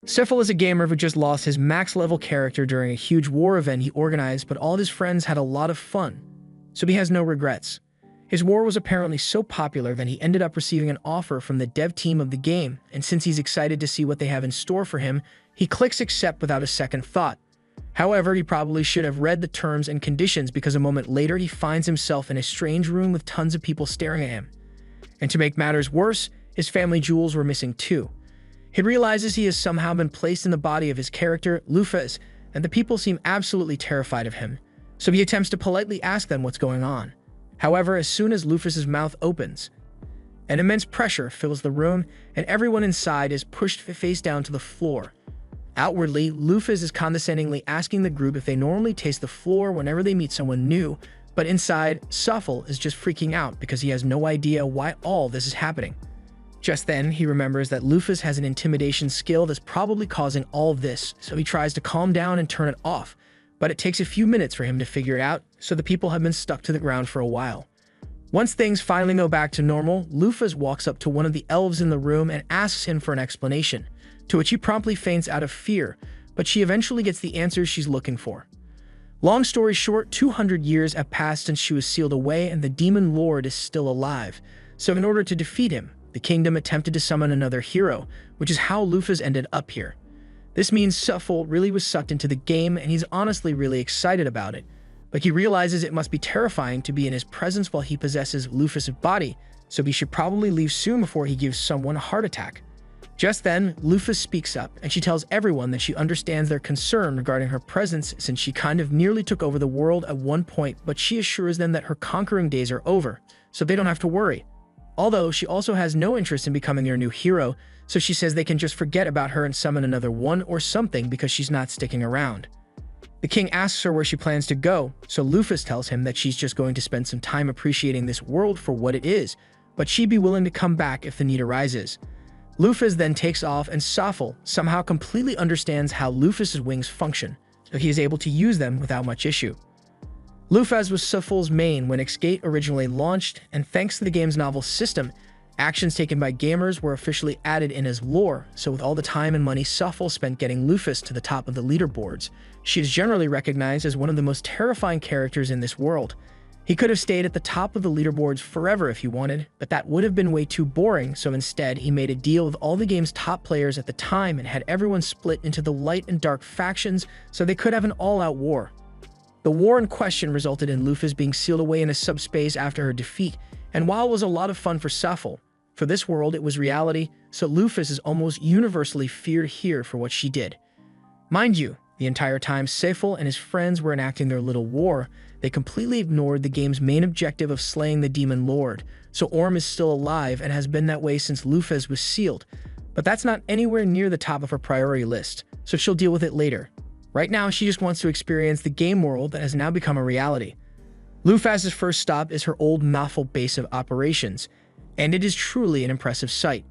Sifil is a gamer who just lost his max-level character during a huge war event he organized, but all of his friends had a lot of fun, so he has no regrets. His war was apparently so popular that he ended up receiving an offer from the dev team of the game, and since he's excited to see what they have in store for him, he clicks accept without a second thought. However, he probably should have read the terms and conditions because a moment later he finds himself in a strange room with tons of people staring at him. And to make matters worse, his family jewels were missing too. He realizes he has somehow been placed in the body of his character, Lufez, and the people seem absolutely terrified of him, so he attempts to politely ask them what's going on. However, as soon as Lufez's mouth opens, an immense pressure fills the room, and everyone inside is pushed face down to the floor. Outwardly, Lufez is condescendingly asking the group if they normally taste the floor whenever they meet someone new, but inside, Sifil is just freaking out because he has no idea why all this is happening. Just then, he remembers that Lufez has an intimidation skill that's probably causing all of this, so he tries to calm down and turn it off, but it takes a few minutes for him to figure it out, so the people have been stuck to the ground for a while. Once things finally go back to normal, Lufez walks up to one of the elves in the room and asks him for an explanation, to which he promptly faints out of fear, but she eventually gets the answers she's looking for. Long story short, 200 years have passed since she was sealed away and the Demon Lord is still alive, so in order to defeat him, the kingdom attempted to summon another hero, which is how Lufez ended up here. This means Sifil really was sucked into the game and he's honestly really excited about it, but he realizes it must be terrifying to be in his presence while he possesses Lufez's body, so he should probably leave soon before he gives someone a heart attack. Just then, Lufez speaks up and she tells everyone that she understands their concern regarding her presence since she kind of nearly took over the world at one point, but she assures them that her conquering days are over, so they don't have to worry. Although she also has no interest in becoming their new hero, so she says they can just forget about her and summon another one or something because she's not sticking around. The king asks her where she plans to go, so Lufez tells him that she's just going to spend some time appreciating this world for what it is, but she'd be willing to come back if the need arises. Lufez then takes off and Sifil somehow completely understands how Lufez's wings function, so he is able to use them without much issue. Lufez was Sifil's main when X-Gate originally launched, and thanks to the game's novel system, actions taken by gamers were officially added in as lore, so with all the time and money Sifil spent getting Lufez to the top of the leaderboards, she is generally recognized as one of the most terrifying characters in this world. He could have stayed at the top of the leaderboards forever if he wanted, but that would have been way too boring, so instead he made a deal with all the game's top players at the time and had everyone split into the light and dark factions so they could have an all-out war. The war in question resulted in Lufez being sealed away in a subspace after her defeat, and while it was a lot of fun for Sifil, for this world it was reality, so Lufez is almost universally feared here for what she did. Mind you, the entire time Sifil and his friends were enacting their little war, they completely ignored the game's main objective of slaying the Demon Lord, so Orm is still alive and has been that way since Lufez was sealed, but that's not anywhere near the top of her priority list, so she'll deal with it later. Right now, she just wants to experience the game world that has now become a reality. Lufez's first stop is her old Malfil base of operations, and it is truly an impressive sight.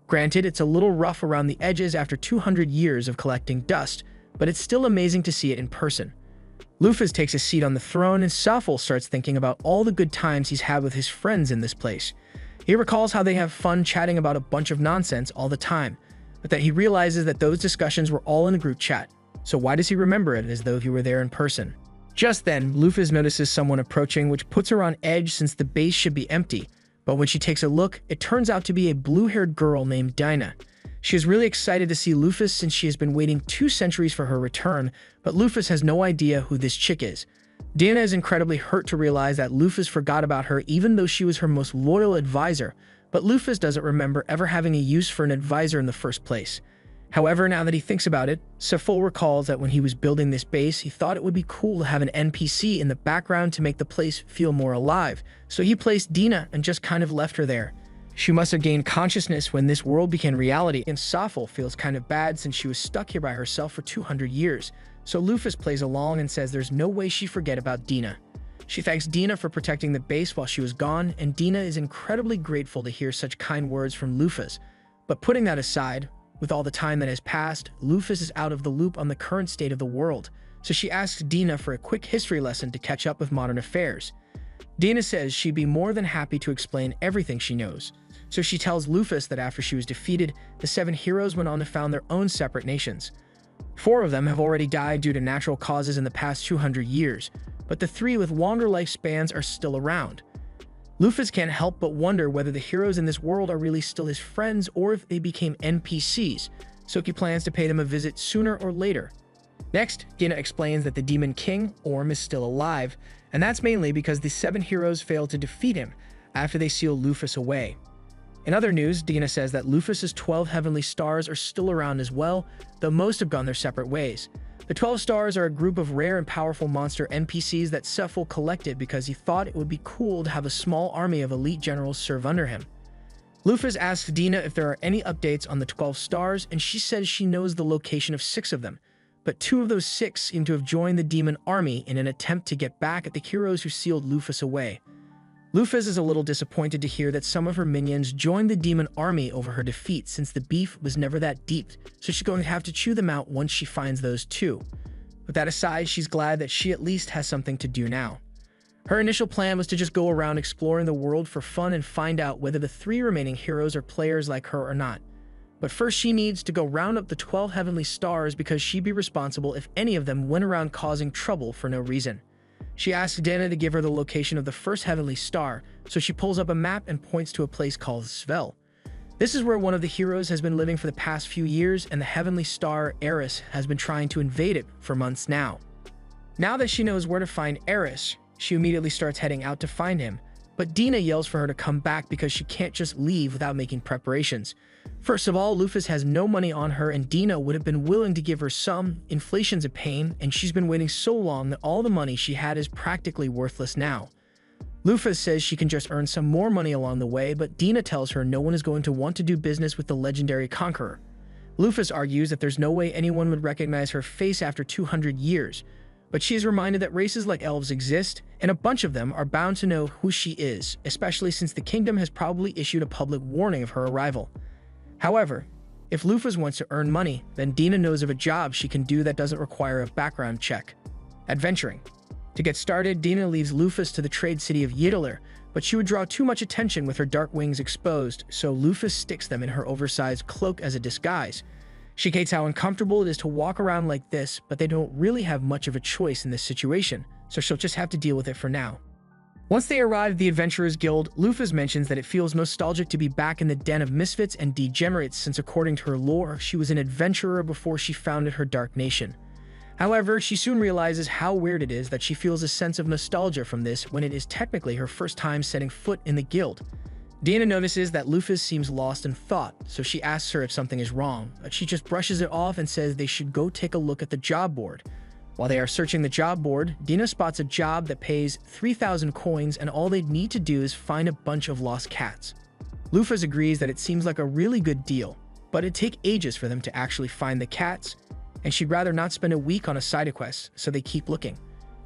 Granted, it's a little rough around the edges after 200 years of collecting dust, but it's still amazing to see it in person. Lufez takes a seat on the throne and Sifil starts thinking about all the good times he's had with his friends in this place. He recalls how they have fun chatting about a bunch of nonsense all the time, but that he realizes that those discussions were all in a group chat. So why does he remember it as though he were there in person? Just then, Lufez notices someone approaching, which puts her on edge since the base should be empty, but when she takes a look, it turns out to be a blue-haired girl named Dina. She is really excited to see Lufez since she has been waiting 2 centuries for her return, but Lufez has no idea who this chick is. Dina is incredibly hurt to realize that Lufez forgot about her even though she was her most loyal advisor, but Lufez doesn't remember ever having a use for an advisor in the first place. However, now that he thinks about it, Sifil recalls that when he was building this base, he thought it would be cool to have an NPC in the background to make the place feel more alive, so he placed Dina and just kind of left her there. She must have gained consciousness when this world became reality, and Sifil feels kind of bad since she was stuck here by herself for 200 years, so Lufez plays along and says there's no way she forget about Dina. She thanks Dina for protecting the base while she was gone, and Dina is incredibly grateful to hear such kind words from Lufez. But putting that aside, with all the time that has passed, Lufez is out of the loop on the current state of the world, so she asks Dina for a quick history lesson to catch up with modern affairs. Dina says she'd be more than happy to explain everything she knows. So she tells Lufus that after she was defeated, the 7 heroes went on to found their own separate nations. 4 of them have already died due to natural causes in the past 200 years, but the 3 with longer lifespans are still around. Lufus can't help but wonder whether the heroes in this world are really still his friends or if they became NPCs, so he plans to pay them a visit sooner or later. Next, Dina explains that the Demon King, Orm, is still alive, and that's mainly because the 7 heroes failed to defeat him after they sealed Lufus away. In other news, Dina says that Lufus's 12 heavenly stars are still around as well, though most have gone their separate ways. The 12 stars are a group of rare and powerful monster NPCs that Sephiel collected because he thought it would be cool to have a small army of elite generals serve under him. Lufus asks Dina if there are any updates on the 12 stars, and she says she knows the location of 6 of them, but 2 of those 6 seem to have joined the demon army in an attempt to get back at the heroes who sealed Lufus away. Lufus is a little disappointed to hear that some of her minions joined the demon army over her defeat since the beef was never that deep, so she's going to have to chew them out once she finds those 2. With that aside, she's glad that she at least has something to do now. Her initial plan was to just go around exploring the world for fun and find out whether the 3 remaining heroes are players like her or not. But first she needs to go round up the 12 heavenly stars because she'd be responsible if any of them went around causing trouble for no reason. She asks Dina to give her the location of the first heavenly star, so she pulls up a map and points to a place called Svel. This is where one of the heroes has been living for the past few years, and the heavenly star, Eris, has been trying to invade it for months now. Now that she knows where to find Eris, she immediately starts heading out to find him, but Dina yells for her to come back because she can't just leave without making preparations. First of all, Lufus has no money on her, and Dina would have been willing to give her some. Inflation's a pain, and she's been waiting so long that all the money she had is practically worthless now. Lufus says she can just earn some more money along the way, but Dina tells her no one is going to want to do business with the legendary conqueror. Lufus argues that there's no way anyone would recognize her face after 200 years, but she is reminded that races like elves exist, and a bunch of them are bound to know who she is, especially since the kingdom has probably issued a public warning of her arrival. However, if Lufus wants to earn money, then Dina knows of a job she can do that doesn't require a background check: adventuring. To get started, Dina leaves Lufus to the trade city of Ydalir, but she would draw too much attention with her dark wings exposed, so Lufus sticks them in her oversized cloak as a disguise. She hates how uncomfortable it is to walk around like this, but they don't really have much of a choice in this situation, so she'll just have to deal with it for now. Once they arrive at the Adventurers Guild, Lufus mentions that it feels nostalgic to be back in the den of misfits and degenerates since, according to her lore, she was an adventurer before she founded her Dark Nation. However, she soon realizes how weird it is that she feels a sense of nostalgia from this when it is technically her first time setting foot in the guild. Dina notices that Lufus seems lost in thought, so she asks her if something is wrong, but she just brushes it off and says they should go take a look at the job board. While they are searching the job board, Dina spots a job that pays 3,000 coins, and all they need to do is find a bunch of lost cats. Lufus agrees that it seems like a really good deal, but it'd take ages for them to actually find the cats, and she'd rather not spend a week on a side quest, so they keep looking.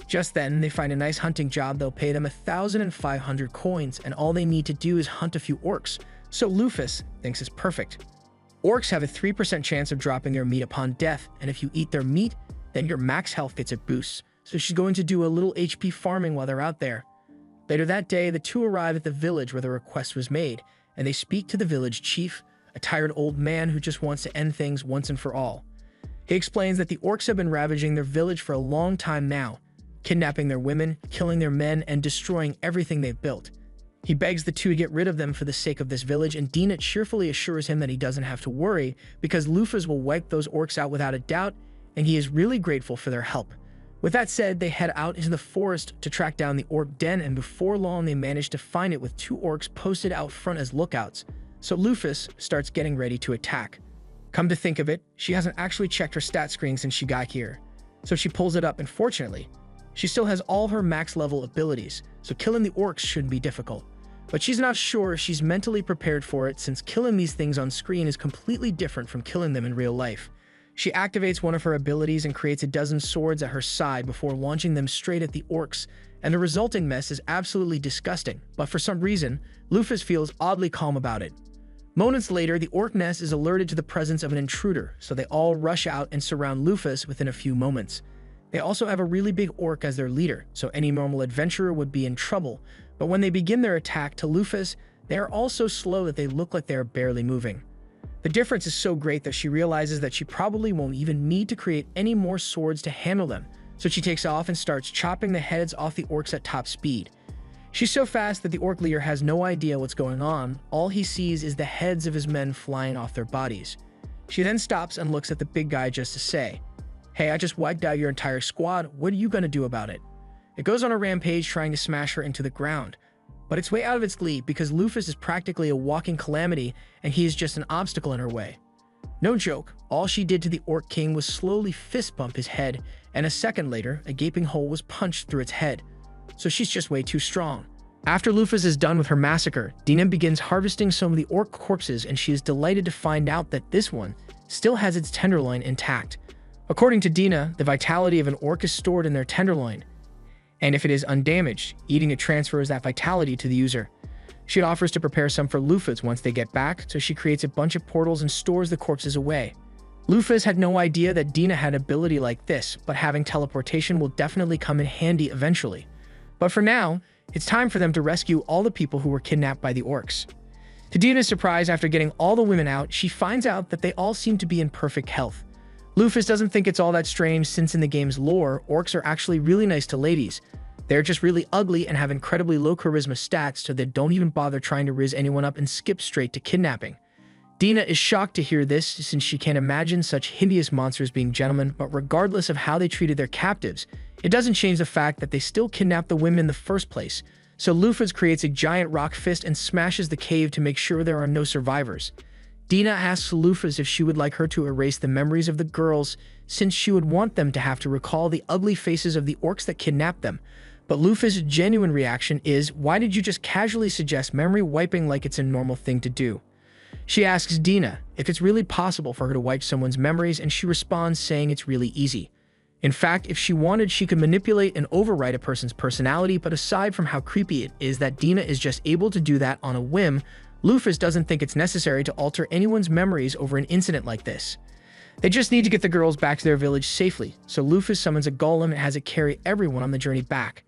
Just then, they find a nice hunting job that'll pay them 1,500 coins, and all they need to do is hunt a few orcs, so Lufus thinks it's perfect. Orcs have a 3% chance of dropping their meat upon death, and if you eat their meat, then your max health gets a boost, so she's going to do a little HP farming while they're out there. Later that day, the two arrive at the village where the request was made, and they speak to the village chief, a tired old man who just wants to end things once and for all. He explains that the orcs have been ravaging their village for a long time now, kidnapping their women, killing their men, and destroying everything they've built. He begs the two to get rid of them for the sake of this village, and Dina cheerfully assures him that he doesn't have to worry because Lufus will wipe those orcs out without a doubt, and he is really grateful for their help. With that said, they head out into the forest to track down the orc den, and before long they manage to find it with 2 orcs posted out front as lookouts, so Lufus starts getting ready to attack. Come to think of it, she hasn't actually checked her stat screen since she got here, so she pulls it up, and fortunately, she still has all her max level abilities, so killing the orcs shouldn't be difficult. But she's not sure if she's mentally prepared for it, since killing these things on screen is completely different from killing them in real life. She activates one of her abilities and creates a dozen swords at her side before launching them straight at the orcs, and the resulting mess is absolutely disgusting, but for some reason, Lufus feels oddly calm about it. Moments later, the orc nest is alerted to the presence of an intruder, so they all rush out and surround Lufus within a few moments. They also have a really big orc as their leader, so any normal adventurer would be in trouble, but when they begin their attack to Lufus, they are all so slow that they look like they are barely moving. The difference is so great that she realizes that she probably won't even need to create any more swords to handle them, so she takes off and starts chopping the heads off the orcs at top speed. She's so fast that the orc leader has no idea what's going on. All he sees is the heads of his men flying off their bodies. She then stops and looks at the big guy just to say, "Hey, I just wiped out your entire squad. What are you gonna do about it?" It goes on a rampage trying to smash her into the ground. But it's way out of its league because Lufus is practically a walking calamity and he is just an obstacle in her way. No joke, all she did to the Orc King was slowly fist bump his head, and a second later, a gaping hole was punched through its head. So she's just way too strong. After Lufus is done with her massacre, Dina begins harvesting some of the orc corpses, and she is delighted to find out that this one still has its tenderloin intact. According to Dina, the vitality of an orc is stored in their tenderloin, and if it is undamaged, eating it transfers that vitality to the user. She offers to prepare some for Lufus once they get back, so she creates a bunch of portals and stores the corpses away. Lufus had no idea that Dina had ability like this, but having teleportation will definitely come in handy eventually. But for now, it's time for them to rescue all the people who were kidnapped by the orcs. To Dina's surprise, after getting all the women out, she finds out that they all seem to be in perfect health. Lufus doesn't think it's all that strange since in the game's lore, orcs are actually really nice to ladies. They're just really ugly and have incredibly low charisma stats, so they don't even bother trying to riz anyone up and skip straight to kidnapping. Dina is shocked to hear this since she can't imagine such hideous monsters being gentlemen, but regardless of how they treated their captives, it doesn't change the fact that they still kidnapped the women in the first place. So Lufus creates a giant rock fist and smashes the cave to make sure there are no survivors. Dina asks Lufus if she would like her to erase the memories of the girls, since she would want them to have to recall the ugly faces of the orcs that kidnapped them. But Lufus' genuine reaction is, "Why did you just casually suggest memory wiping like it's a normal thing to do?" She asks Dina if it's really possible for her to wipe someone's memories, and she responds saying it's really easy. In fact, if she wanted, she could manipulate and overwrite a person's personality, but aside from how creepy it is that Dina is just able to do that on a whim, Lufus doesn't think it's necessary to alter anyone's memories over an incident like this. They just need to get the girls back to their village safely, so Lufus summons a golem and has it carry everyone on the journey back.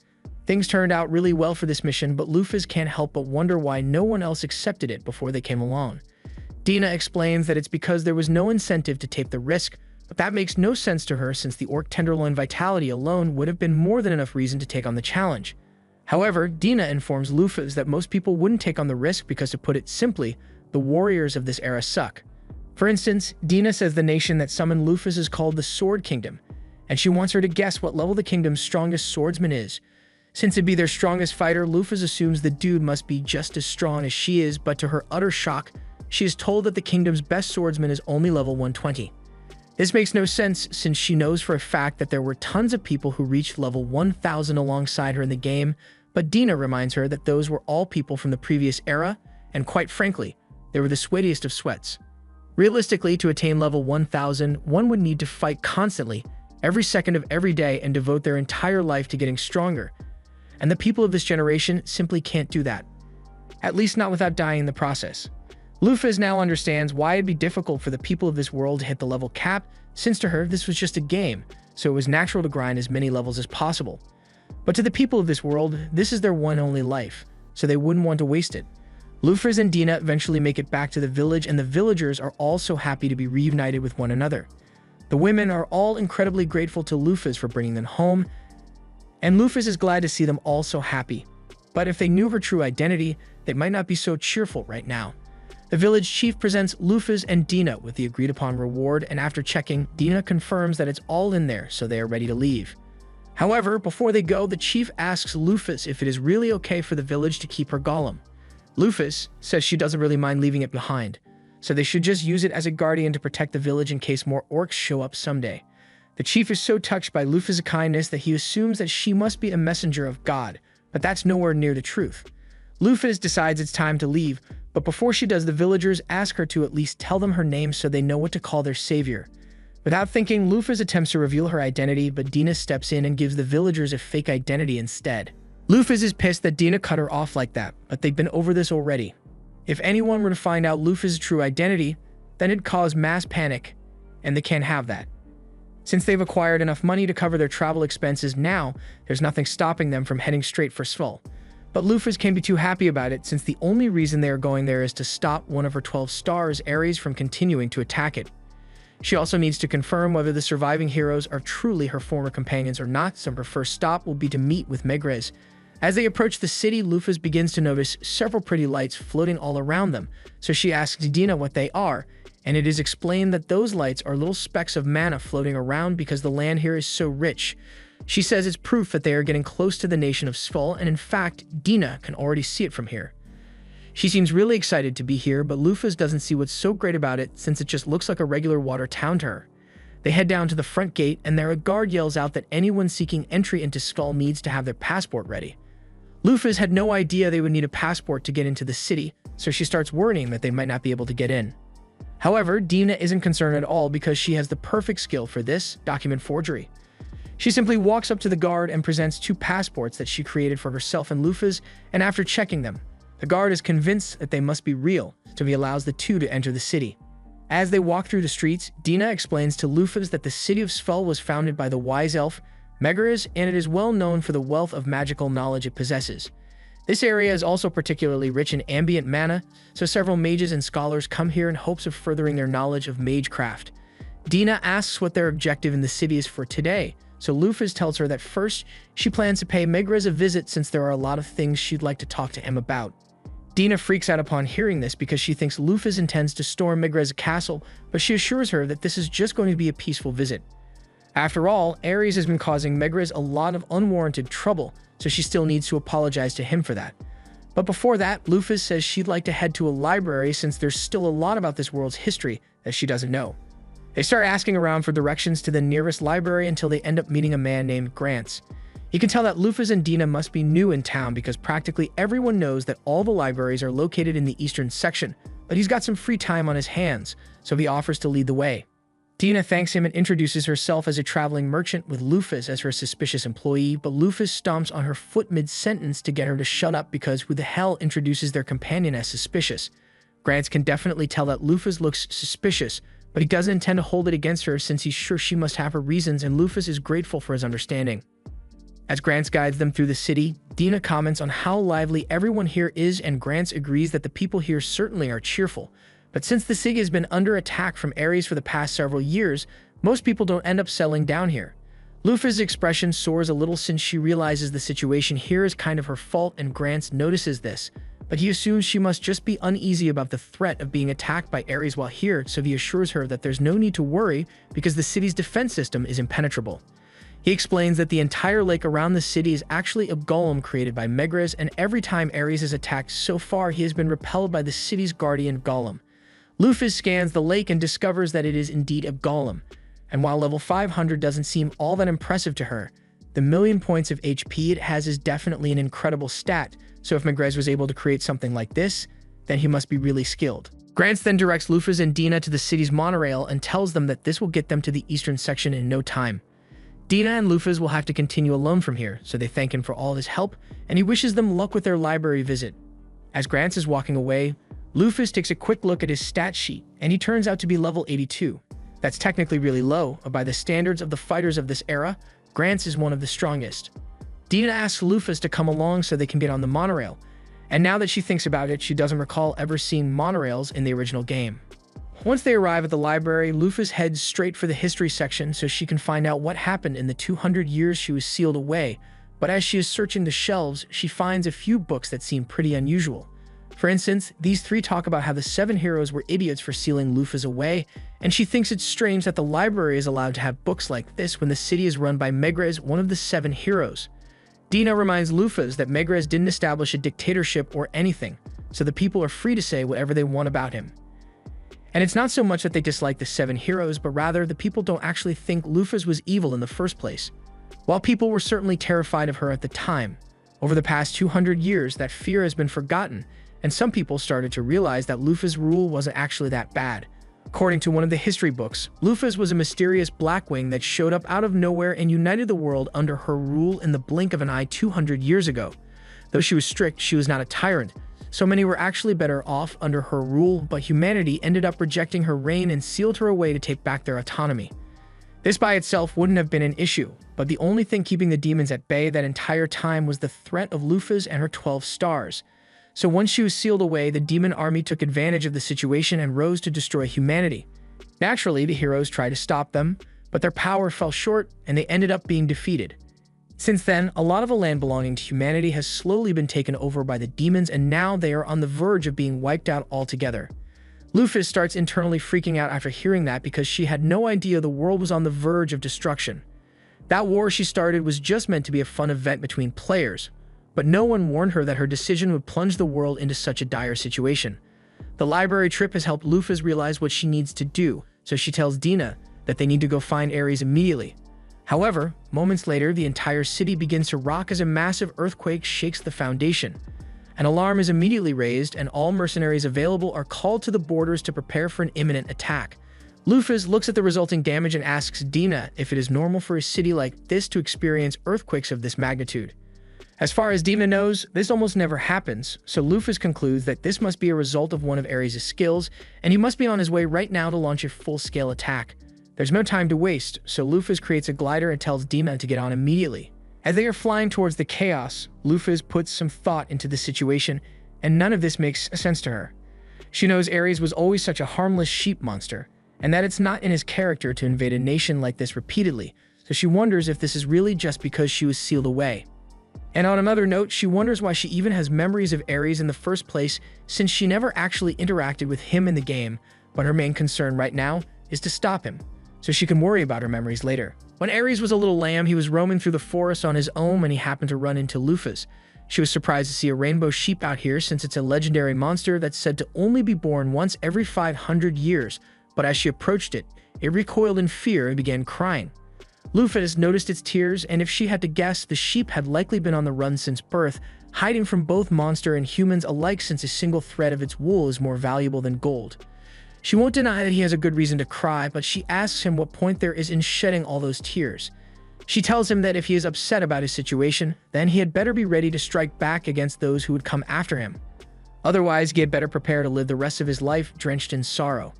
Things turned out really well for this mission, but Lufus can't help but wonder why no one else accepted it before they came along. Dina explains that it's because there was no incentive to take the risk, but that makes no sense to her since the orc tenderloin vitality alone would have been more than enough reason to take on the challenge. However, Dina informs Lufus that most people wouldn't take on the risk because, to put it simply, the warriors of this era suck. For instance, Dina says the nation that summoned Lufus is called the Sword Kingdom, and she wants her to guess what level the kingdom's strongest swordsman is. Since it'd be their strongest fighter, Lufus assumes the dude must be just as strong as she is, but to her utter shock, she is told that the kingdom's best swordsman is only level 120. This makes no sense since she knows for a fact that there were tons of people who reached level 1000 alongside her in the game, but Dina reminds her that those were all people from the previous era, and quite frankly, they were the sweatiest of sweats. Realistically, to attain level 1000, one would need to fight constantly, every second of every day, and devote their entire life to getting stronger. And the people of this generation simply can't do that. At least not without dying in the process. Lufus now understands why it'd be difficult for the people of this world to hit the level cap, since to her this was just a game, so it was natural to grind as many levels as possible. But to the people of this world, this is their one and only life, so they wouldn't want to waste it. Lufus and Dina eventually make it back to the village, and the villagers are all so happy to be reunited with one another. The women are all incredibly grateful to Lufus for bringing them home, and Lufus is glad to see them all so happy. But if they knew her true identity, they might not be so cheerful right now. The village chief presents Lufus and Dina with the agreed upon reward, and after checking, Dina confirms that it's all in there, so they are ready to leave. However, before they go, the chief asks Lufus if it is really okay for the village to keep her golem. Lufus says she doesn't really mind leaving it behind, so they should just use it as a guardian to protect the village in case more orcs show up someday. The chief is so touched by Lufus' kindness that he assumes that she must be a messenger of God, but that's nowhere near the truth. Lufus decides it's time to leave, but before she does, the villagers ask her to at least tell them her name so they know what to call their savior. Without thinking, Lufus attempts to reveal her identity, but Dina steps in and gives the villagers a fake identity instead. Lufus is pissed that Dina cut her off like that, but they've been over this already. If anyone were to find out Lufus' true identity, then it'd cause mass panic, and they can't have that. Since they've acquired enough money to cover their travel expenses now, there's nothing stopping them from heading straight for Svull. But Lufus can't be too happy about it since the only reason they are going there is to stop one of her 12 stars, Ares, from continuing to attack it. She also needs to confirm whether the surviving heroes are truly her former companions or not, so her first stop will be to meet with Megrez. As they approach the city, Lufus begins to notice several pretty lights floating all around them, so she asks Dina what they are, and it is explained that those lights are little specks of mana floating around because the land here is so rich. She says it's proof that they are getting close to the nation of Svull, and in fact, Dina can already see it from here. She seems really excited to be here, but Lufus doesn't see what's so great about it since it just looks like a regular water town to her. They head down to the front gate, and there a guard yells out that anyone seeking entry into Svull needs to have their passport ready. Lufus had no idea they would need a passport to get into the city, so she starts worrying that they might not be able to get in. However, Dina isn't concerned at all because she has the perfect skill for this: document forgery. She simply walks up to the guard and presents 2 passports that she created for herself and Lufus, and after checking them, the guard is convinced that they must be real, so he allows the 2 to enter the city. As they walk through the streets, Dina explains to Lufus that the city of Svull was founded by the wise elf Megrez, and it is well known for the wealth of magical knowledge it possesses. This area is also particularly rich in ambient mana, so several mages and scholars come here in hopes of furthering their knowledge of magecraft. Dina asks what their objective in the city is for today, so Lufus tells her that first, she plans to pay Megrez a visit since there are a lot of things she'd like to talk to him about. Dina freaks out upon hearing this because she thinks Lufus intends to storm Megrez's castle, but she assures her that this is just going to be a peaceful visit. After all, Ares has been causing Megrez a lot of unwarranted trouble, so she still needs to apologize to him for that. But before that, Lufus says she'd like to head to a library since there's still a lot about this world's history that she doesn't know. They start asking around for directions to the nearest library until they end up meeting a man named Grants. You can tell that Lufus and Dina must be new in town because practically everyone knows that all the libraries are located in the eastern section, but he's got some free time on his hands, so he offers to lead the way. Dina thanks him and introduces herself as a traveling merchant with Lufus as her suspicious employee, but Lufus stomps on her foot mid-sentence to get her to shut up because who the hell introduces their companion as suspicious? Grants can definitely tell that Lufus looks suspicious, but he doesn't intend to hold it against her since he's sure she must have her reasons, and Lufus is grateful for his understanding. As Grants guides them through the city, Dina comments on how lively everyone here is, and Grants agrees that the people here certainly are cheerful. But since the city has been under attack from Ares for the past several years, most people don't end up settling down here. Lufus' expression soars a little since she realizes the situation here is kind of her fault, and Grants notices this, but he assumes she must just be uneasy about the threat of being attacked by Ares while here, so he assures her that there's no need to worry because the city's defense system is impenetrable. He explains that the entire lake around the city is actually a golem created by Megrez, and every time Ares is attacked so far, he has been repelled by the city's guardian golem. Lufus scans the lake and discovers that it is indeed a golem, and while level 500 doesn't seem all that impressive to her, the million points of HP it has is definitely an incredible stat, so if Megrez was able to create something like this, then he must be really skilled. Grants then directs Lufus and Dina to the city's monorail and tells them that this will get them to the eastern section in no time. Dina and Lufus will have to continue alone from here, so they thank him for all his help, and he wishes them luck with their library visit. As Grants is walking away, Lufus takes a quick look at his stat sheet, and he turns out to be level 82. That's technically really low, but by the standards of the fighters of this era, Grants is one of the strongest. Dina asks Lufus to come along so they can get on the monorail, and now that she thinks about it, she doesn't recall ever seeing monorails in the original game. Once they arrive at the library, Lufus heads straight for the history section so she can find out what happened in the 200 years she was sealed away, but as she is searching the shelves, she finds a few books that seem pretty unusual. For instance, these 3 talk about how the 7 heroes were idiots for sealing Lufus away, and she thinks it's strange that the library is allowed to have books like this when the city is run by Megrez, one of the 7 heroes. Dina reminds Lufus that Megrez didn't establish a dictatorship or anything, so the people are free to say whatever they want about him. And it's not so much that they dislike the 7 heroes, but rather the people don't actually think Lufus was evil in the first place. While people were certainly terrified of her at the time, over the past 200 years that fear has been forgotten, and some people started to realize that Lufus' rule wasn't actually that bad. According to one of the history books, Lufus was a mysterious Blackwing that showed up out of nowhere and united the world under her rule in the blink of an eye 200 years ago. Though she was strict, she was not a tyrant. So many were actually better off under her rule, but humanity ended up rejecting her reign and sealed her away to take back their autonomy. This by itself wouldn't have been an issue, but the only thing keeping the demons at bay that entire time was the threat of Luphas and her 12 stars. So once she was sealed away, the demon army took advantage of the situation and rose to destroy humanity. Naturally, the heroes tried to stop them, but their power fell short and they ended up being defeated. Since then, a lot of the land belonging to humanity has slowly been taken over by the demons, and now they are on the verge of being wiped out altogether. Luphas starts internally freaking out after hearing that because she had no idea the world was on the verge of destruction. That war she started was just meant to be a fun event between players, but no one warned her that her decision would plunge the world into such a dire situation. The library trip has helped Luphas realize what she needs to do, so she tells Dina that they need to go find Ares immediately. However, moments later, the entire city begins to rock as a massive earthquake shakes the foundation. An alarm is immediately raised, and all mercenaries available are called to the borders to prepare for an imminent attack. Luphas looks at the resulting damage and asks Dina if it is normal for a city like this to experience earthquakes of this magnitude. As far as Dina knows, this almost never happens, so Luphas concludes that this must be a result of one of Ares' skills, and he must be on his way right now to launch a full-scale attack. There's no time to waste, so Luphas creates a glider and tells Dina to get on immediately. As they are flying towards the chaos, Luphas puts some thought into the situation, and none of this makes sense to her. She knows Ares was always such a harmless sheep monster, and that it's not in his character to invade a nation like this repeatedly, so she wonders if this is really just because she was sealed away. And on another note, she wonders why she even has memories of Ares in the first place, since she never actually interacted with him in the game, but her main concern right now is to stop him, so she can worry about her memories later. When Ares was a little lamb, he was roaming through the forest on his own when he happened to run into Luphas. She was surprised to see a rainbow sheep out here, since it's a legendary monster that's said to only be born once every 500 years, but as she approached it, it recoiled in fear and began crying. Luphas noticed its tears, and if she had to guess, the sheep had likely been on the run since birth, hiding from both monster and humans alike, since a single thread of its wool is more valuable than gold. She won't deny that he has a good reason to cry, but she asks him what point there is in shedding all those tears. She tells him that if he is upset about his situation, then he had better be ready to strike back against those who would come after him. Otherwise, he had better prepare to live the rest of his life drenched in sorrow.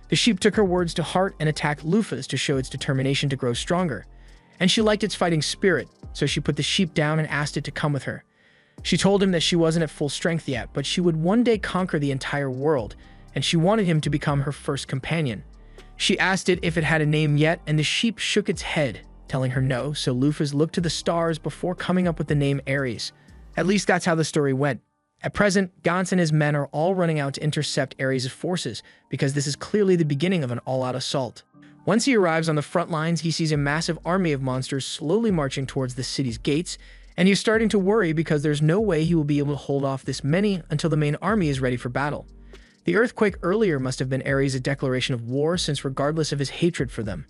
The sheep took her words to heart and attacked Luphas to show its determination to grow stronger. And she liked its fighting spirit, so she put the sheep down and asked it to come with her. She told him that she wasn't at full strength yet, but she would one day conquer the entire world, and she wanted him to become her first companion. She asked it if it had a name yet, and the sheep shook its head, telling her no, so Luphas looked to the stars before coming up with the name Ares. At least that's how the story went. At present, Gantz and his men are all running out to intercept Ares' forces, because this is clearly the beginning of an all-out assault. Once he arrives on the front lines, he sees a massive army of monsters slowly marching towards the city's gates, and he's starting to worry because there's no way he will be able to hold off this many until the main army is ready for battle. The earthquake earlier must have been Ares' declaration of war, since regardless of his hatred for them,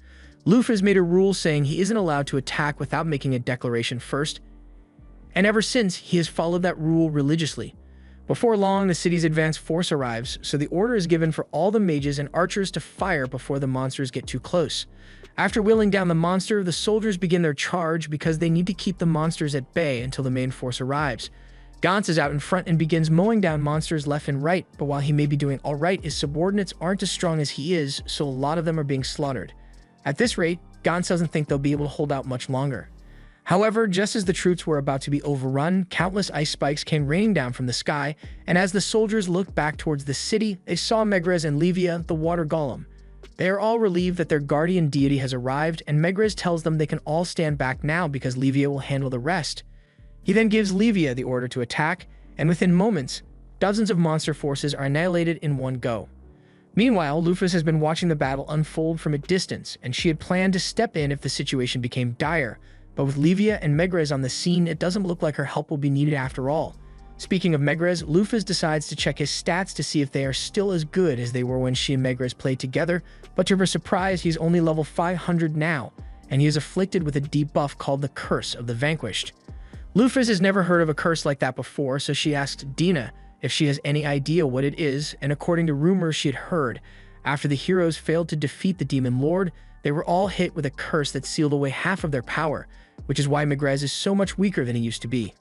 Luphas made a rule saying he isn't allowed to attack without making a declaration first, and ever since, he has followed that rule religiously. Before long, the city's advance force arrives, so the order is given for all the mages and archers to fire before the monsters get too close. After wheeling down the monster, the soldiers begin their charge because they need to keep the monsters at bay until the main force arrives. Gantz is out in front and begins mowing down monsters left and right, but while he may be doing alright, his subordinates aren't as strong as he is, so a lot of them are being slaughtered. At this rate, Gantz doesn't think they'll be able to hold out much longer. However, just as the troops were about to be overrun, countless ice spikes came raining down from the sky, and as the soldiers looked back towards the city, they saw Megrez and Livia, the water golem. They are all relieved that their guardian deity has arrived, and Megrez tells them they can all stand back now because Livia will handle the rest. He then gives Livia the order to attack, and within moments, dozens of monster forces are annihilated in one go. Meanwhile, Luphas has been watching the battle unfold from a distance, and she had planned to step in if the situation became dire, but with Livia and Megrez on the scene, it doesn't look like her help will be needed after all. Speaking of Megrez, Luphas decides to check his stats to see if they are still as good as they were when she and Megrez played together, but to her surprise, he's only level 500 now, and he is afflicted with a debuff called the Curse of the Vanquished. Luphas has never heard of a curse like that before, so she asks Dina if she has any idea what it is, and according to rumors she had heard, after the heroes failed to defeat the Demon Lord, they were all hit with a curse that sealed away half of their power, which is why Megrez is so much weaker than he used to be.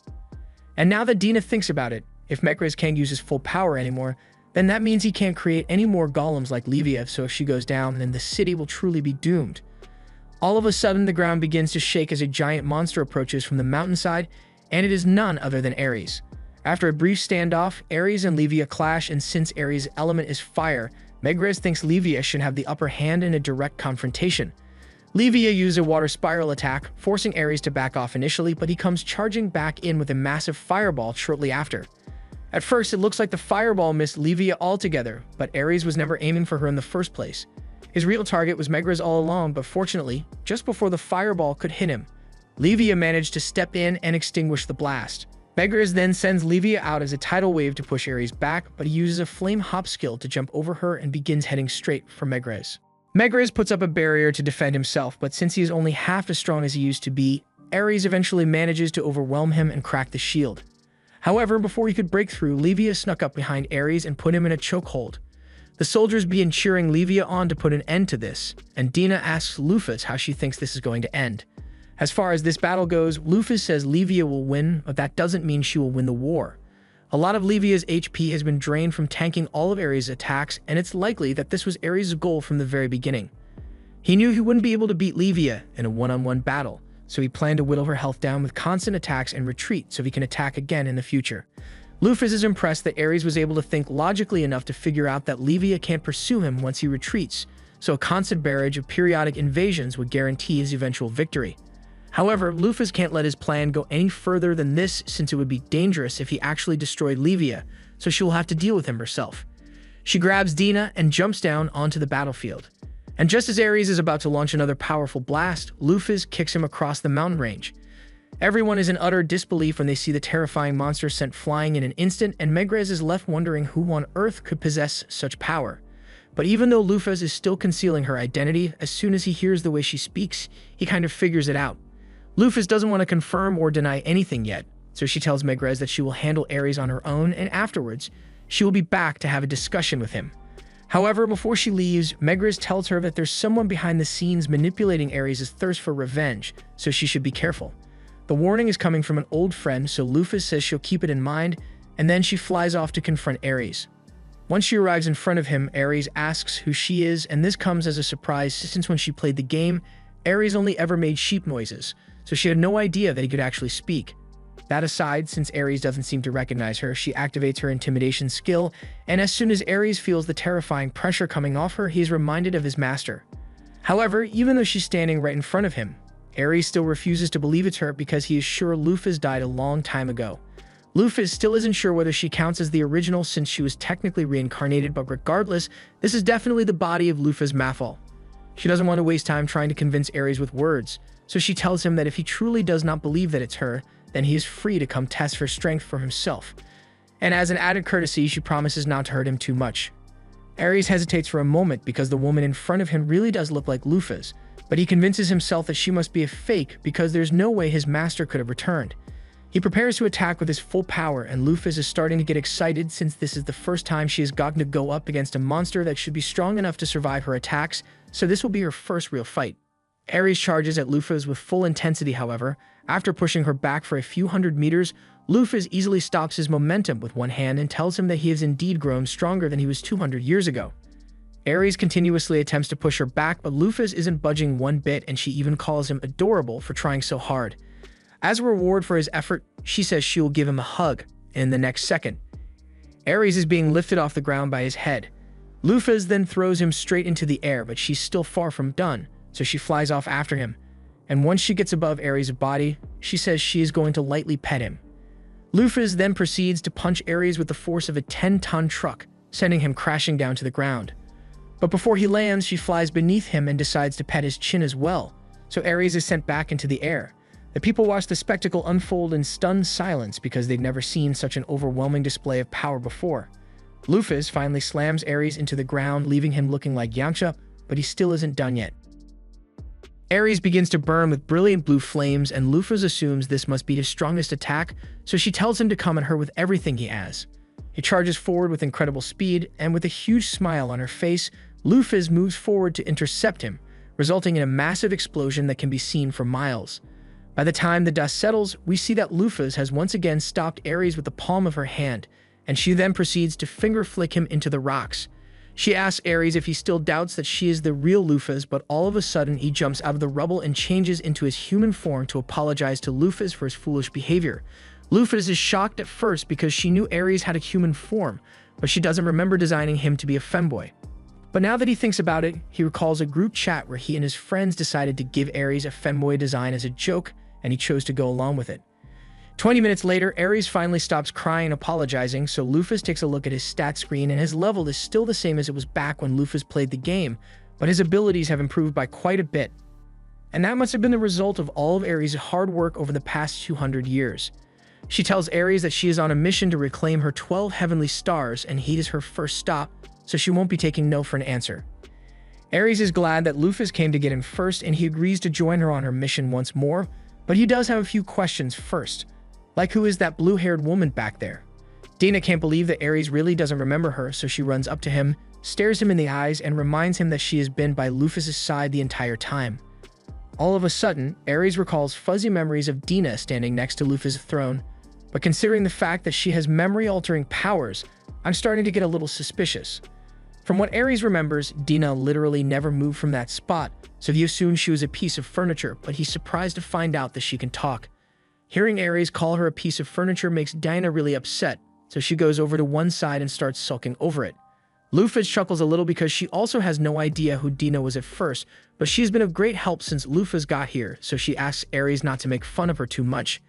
And now that Dina thinks about it, if Megrez can't use his full power anymore, then that means he can't create any more golems like Livia, so if she goes down, then the city will truly be doomed. All of a sudden, the ground begins to shake as a giant monster approaches from the mountainside, and it is none other than Ares. After a brief standoff, Ares and Livia clash, and since Ares' element is fire, Megrez thinks Livia should have the upper hand in a direct confrontation. Livia uses a water spiral attack, forcing Ares to back off initially, but he comes charging back in with a massive fireball shortly after. At first, it looks like the fireball missed Livia altogether, but Ares was never aiming for her in the first place. His real target was Megrez all along, but fortunately, just before the fireball could hit him, Livia managed to step in and extinguish the blast. Megrez then sends Livia out as a tidal wave to push Ares back, but he uses a flame hop skill to jump over her and begins heading straight for Megrez. Megrez puts up a barrier to defend himself, but since he is only half as strong as he used to be, Ares eventually manages to overwhelm him and crack the shield. However, before he could break through, Livia snuck up behind Ares and put him in a chokehold. The soldiers begin cheering Livia on to put an end to this, and Dina asks Lufus how she thinks this is going to end. As far as this battle goes, Lufus says Livia will win, but that doesn't mean she will win the war. A lot of Livia's HP has been drained from tanking all of Ares' attacks, and it's likely that this was Ares' goal from the very beginning. He knew he wouldn't be able to beat Livia in a one-on-one battle, so he planned to whittle her health down with constant attacks and retreat so he can attack again in the future. Lufus is impressed that Ares was able to think logically enough to figure out that Livia can't pursue him once he retreats, so a constant barrage of periodic invasions would guarantee his eventual victory. However, Lufus can't let his plan go any further than this since it would be dangerous if he actually destroyed Livia, so she will have to deal with him herself. She grabs Dina and jumps down onto the battlefield. And just as Ares is about to launch another powerful blast, Lufus kicks him across the mountain range. Everyone is in utter disbelief when they see the terrifying monster sent flying in an instant, and Megrez is left wondering who on earth could possess such power. But even though Lufus is still concealing her identity, as soon as he hears the way she speaks, he kind of figures it out. Lufus doesn't want to confirm or deny anything yet, so she tells Megrez that she will handle Ares on her own, and afterwards, she will be back to have a discussion with him. However, before she leaves, Megrez tells her that there's someone behind the scenes manipulating Ares' thirst for revenge, so she should be careful. The warning is coming from an old friend, so Lufus says she'll keep it in mind, and then she flies off to confront Ares. Once she arrives in front of him, Ares asks who she is, and this comes as a surprise since when she played the game, Ares only ever made sheep noises, so she had no idea that he could actually speak. That aside, since Ares doesn't seem to recognize her, she activates her intimidation skill, and as soon as Ares feels the terrifying pressure coming off her, he is reminded of his master. However, even though she's standing right in front of him, Ares still refuses to believe it's her because he is sure Lufus died a long time ago. Lufus still isn't sure whether she counts as the original since she was technically reincarnated, but regardless, this is definitely the body of Lufus Mathal. She doesn't want to waste time trying to convince Ares with words, so she tells him that if he truly does not believe that it's her, then he is free to come test her strength for himself. And as an added courtesy, she promises not to hurt him too much. Ares hesitates for a moment because the woman in front of him really does look like Lufus, but he convinces himself that she must be a fake because there's no way his master could have returned. He prepares to attack with his full power, and Lufus is starting to get excited since this is the first time she has gotten to go up against a monster that should be strong enough to survive her attacks, so this will be her first real fight. Ares charges at Lufus with full intensity, however. After pushing her back for a few hundred meters, Lufus easily stops his momentum with one hand and tells him that he has indeed grown stronger than he was 200 years ago. Ares continuously attempts to push her back, but Lufus isn't budging one bit, and she even calls him adorable for trying so hard. As a reward for his effort, she says she will give him a hug, and in the next second, Ares is being lifted off the ground by his head. Lufus then throws him straight into the air, but she's still far from done, so she flies off after him. And once she gets above Ares' body, she says she is going to lightly pet him. Lufus then proceeds to punch Ares with the force of a 10-ton truck, sending him crashing down to the ground. But before he lands, she flies beneath him and decides to pet his chin as well, so Ares is sent back into the air. The people watch the spectacle unfold in stunned silence because they've never seen such an overwhelming display of power before. Lufus finally slams Ares into the ground, leaving him looking like Yamcha, but he still isn't done yet. Ares begins to burn with brilliant blue flames, and Lufus assumes this must be his strongest attack, so she tells him to come at her with everything he has. He charges forward with incredible speed, and with a huge smile on her face, Lufus moves forward to intercept him, resulting in a massive explosion that can be seen for miles. By the time the dust settles, we see that Lufus has once again stopped Ares with the palm of her hand, and she then proceeds to finger flick him into the rocks. She asks Ares if he still doubts that she is the real Lufus, but all of a sudden he jumps out of the rubble and changes into his human form to apologize to Lufus for his foolish behavior. Lufus is shocked at first because she knew Ares had a human form, but she doesn't remember designing him to be a femboy. But now that he thinks about it, he recalls a group chat where he and his friends decided to give Ares a femboy design as a joke, and he chose to go along with it. 20 minutes later, Ares finally stops crying and apologizing, so Lufus takes a look at his stat screen, and his level is still the same as it was back when Lufus played the game, but his abilities have improved by quite a bit. And that must have been the result of all of Ares' hard work over the past 200 years. She tells Ares that she is on a mission to reclaim her 12 heavenly stars, and he is her first stop, so she won't be taking no for an answer. Ares is glad that Lufus came to get him first, and he agrees to join her on her mission once more, but he does have a few questions first. Like, who is that blue-haired woman back there? Dina can't believe that Ares really doesn't remember her, so she runs up to him, stares him in the eyes, and reminds him that she has been by Lufus' side the entire time. All of a sudden, Ares recalls fuzzy memories of Dina standing next to Lufus' throne, but considering the fact that she has memory-altering powers, I'm starting to get a little suspicious. From what Ares remembers, Dina literally never moved from that spot, so he assumed she was a piece of furniture, but he's surprised to find out that she can talk. Hearing Ares call her a piece of furniture makes Dina really upset, so she goes over to one side and starts sulking over it. Lufus chuckles a little because she also has no idea who Dina was at first, but she's been of great help since Lufus got here, so she asks Ares not to make fun of her too much.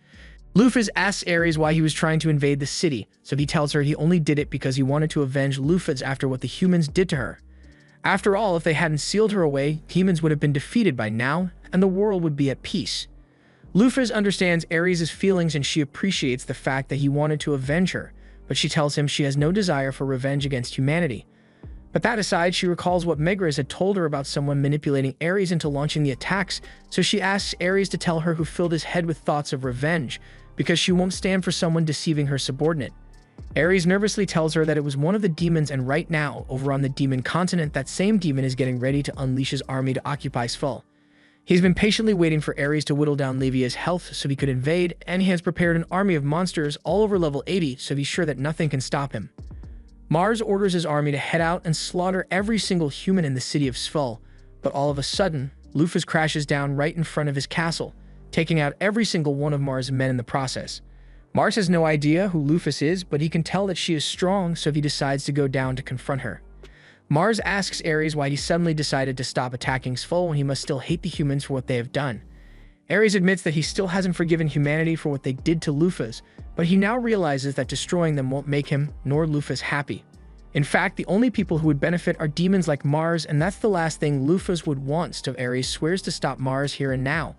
Lufus asks Ares why he was trying to invade the city, so he tells her he only did it because he wanted to avenge Lufus after what the humans did to her. After all, if they hadn't sealed her away, humans would have been defeated by now, and the world would be at peace. Lufus understands Ares' feelings and she appreciates the fact that he wanted to avenge her, but she tells him she has no desire for revenge against humanity. But that aside, she recalls what Megaris had told her about someone manipulating Ares into launching the attacks, so she asks Ares to tell her who filled his head with thoughts of revenge, because she won't stand for someone deceiving her subordinate. Ares nervously tells her that it was one of the demons, and right now, over on the demon continent, that same demon is getting ready to unleash his army to occupy Svel. He's been patiently waiting for Ares to whittle down Levia's health so he could invade, and he has prepared an army of monsters all over level 80 so he's sure that nothing can stop him. Mars orders his army to head out and slaughter every single human in the city of Svel, but all of a sudden, Lufus crashes down right in front of his castle, taking out every single one of Mars' men in the process. Mars has no idea who Lufus is, but he can tell that she is strong, so he decides to go down to confront her. Mars asks Ares why he suddenly decided to stop attacking Svel when he must still hate the humans for what they have done. Ares admits that he still hasn't forgiven humanity for what they did to Lufus, but he now realizes that destroying them won't make him nor Lufus happy. In fact, the only people who would benefit are demons like Mars, and that's the last thing Lufus would want, so Ares swears to stop Mars here and now.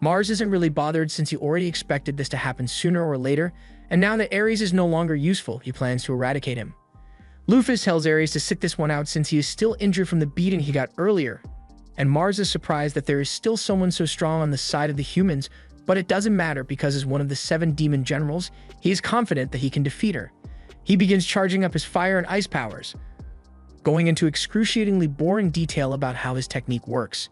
Mars isn't really bothered since he already expected this to happen sooner or later, and now that Ares is no longer useful, he plans to eradicate him. Lufus tells Ares to sit this one out since he is still injured from the beating he got earlier, and Mars is surprised that there is still someone so strong on the side of the humans, but it doesn't matter because as one of the 7 demon generals, he is confident that he can defeat her. He begins charging up his fire and ice powers, going into excruciatingly boring detail about how his technique works.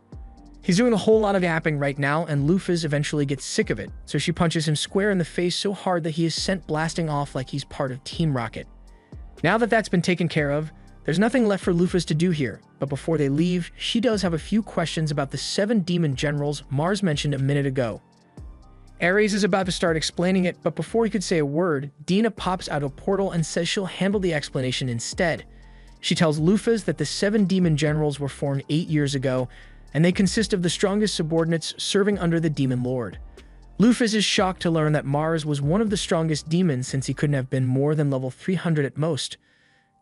He's doing a whole lot of yapping right now, and Lufus eventually gets sick of it, so she punches him square in the face so hard that he is sent blasting off like he's part of Team Rocket. Now that that's been taken care of, there's nothing left for Lufus to do here, but before they leave, she does have a few questions about the 7 demon generals Mars mentioned a minute ago. Ares is about to start explaining it, but before he could say a word, Dina pops out a portal and says she'll handle the explanation instead. She tells Lufus that the 7 demon generals were formed 8 years ago, and they consist of the strongest subordinates serving under the demon lord. Lufus is shocked to learn that Mars was one of the strongest demons since he couldn't have been more than level 300 at most.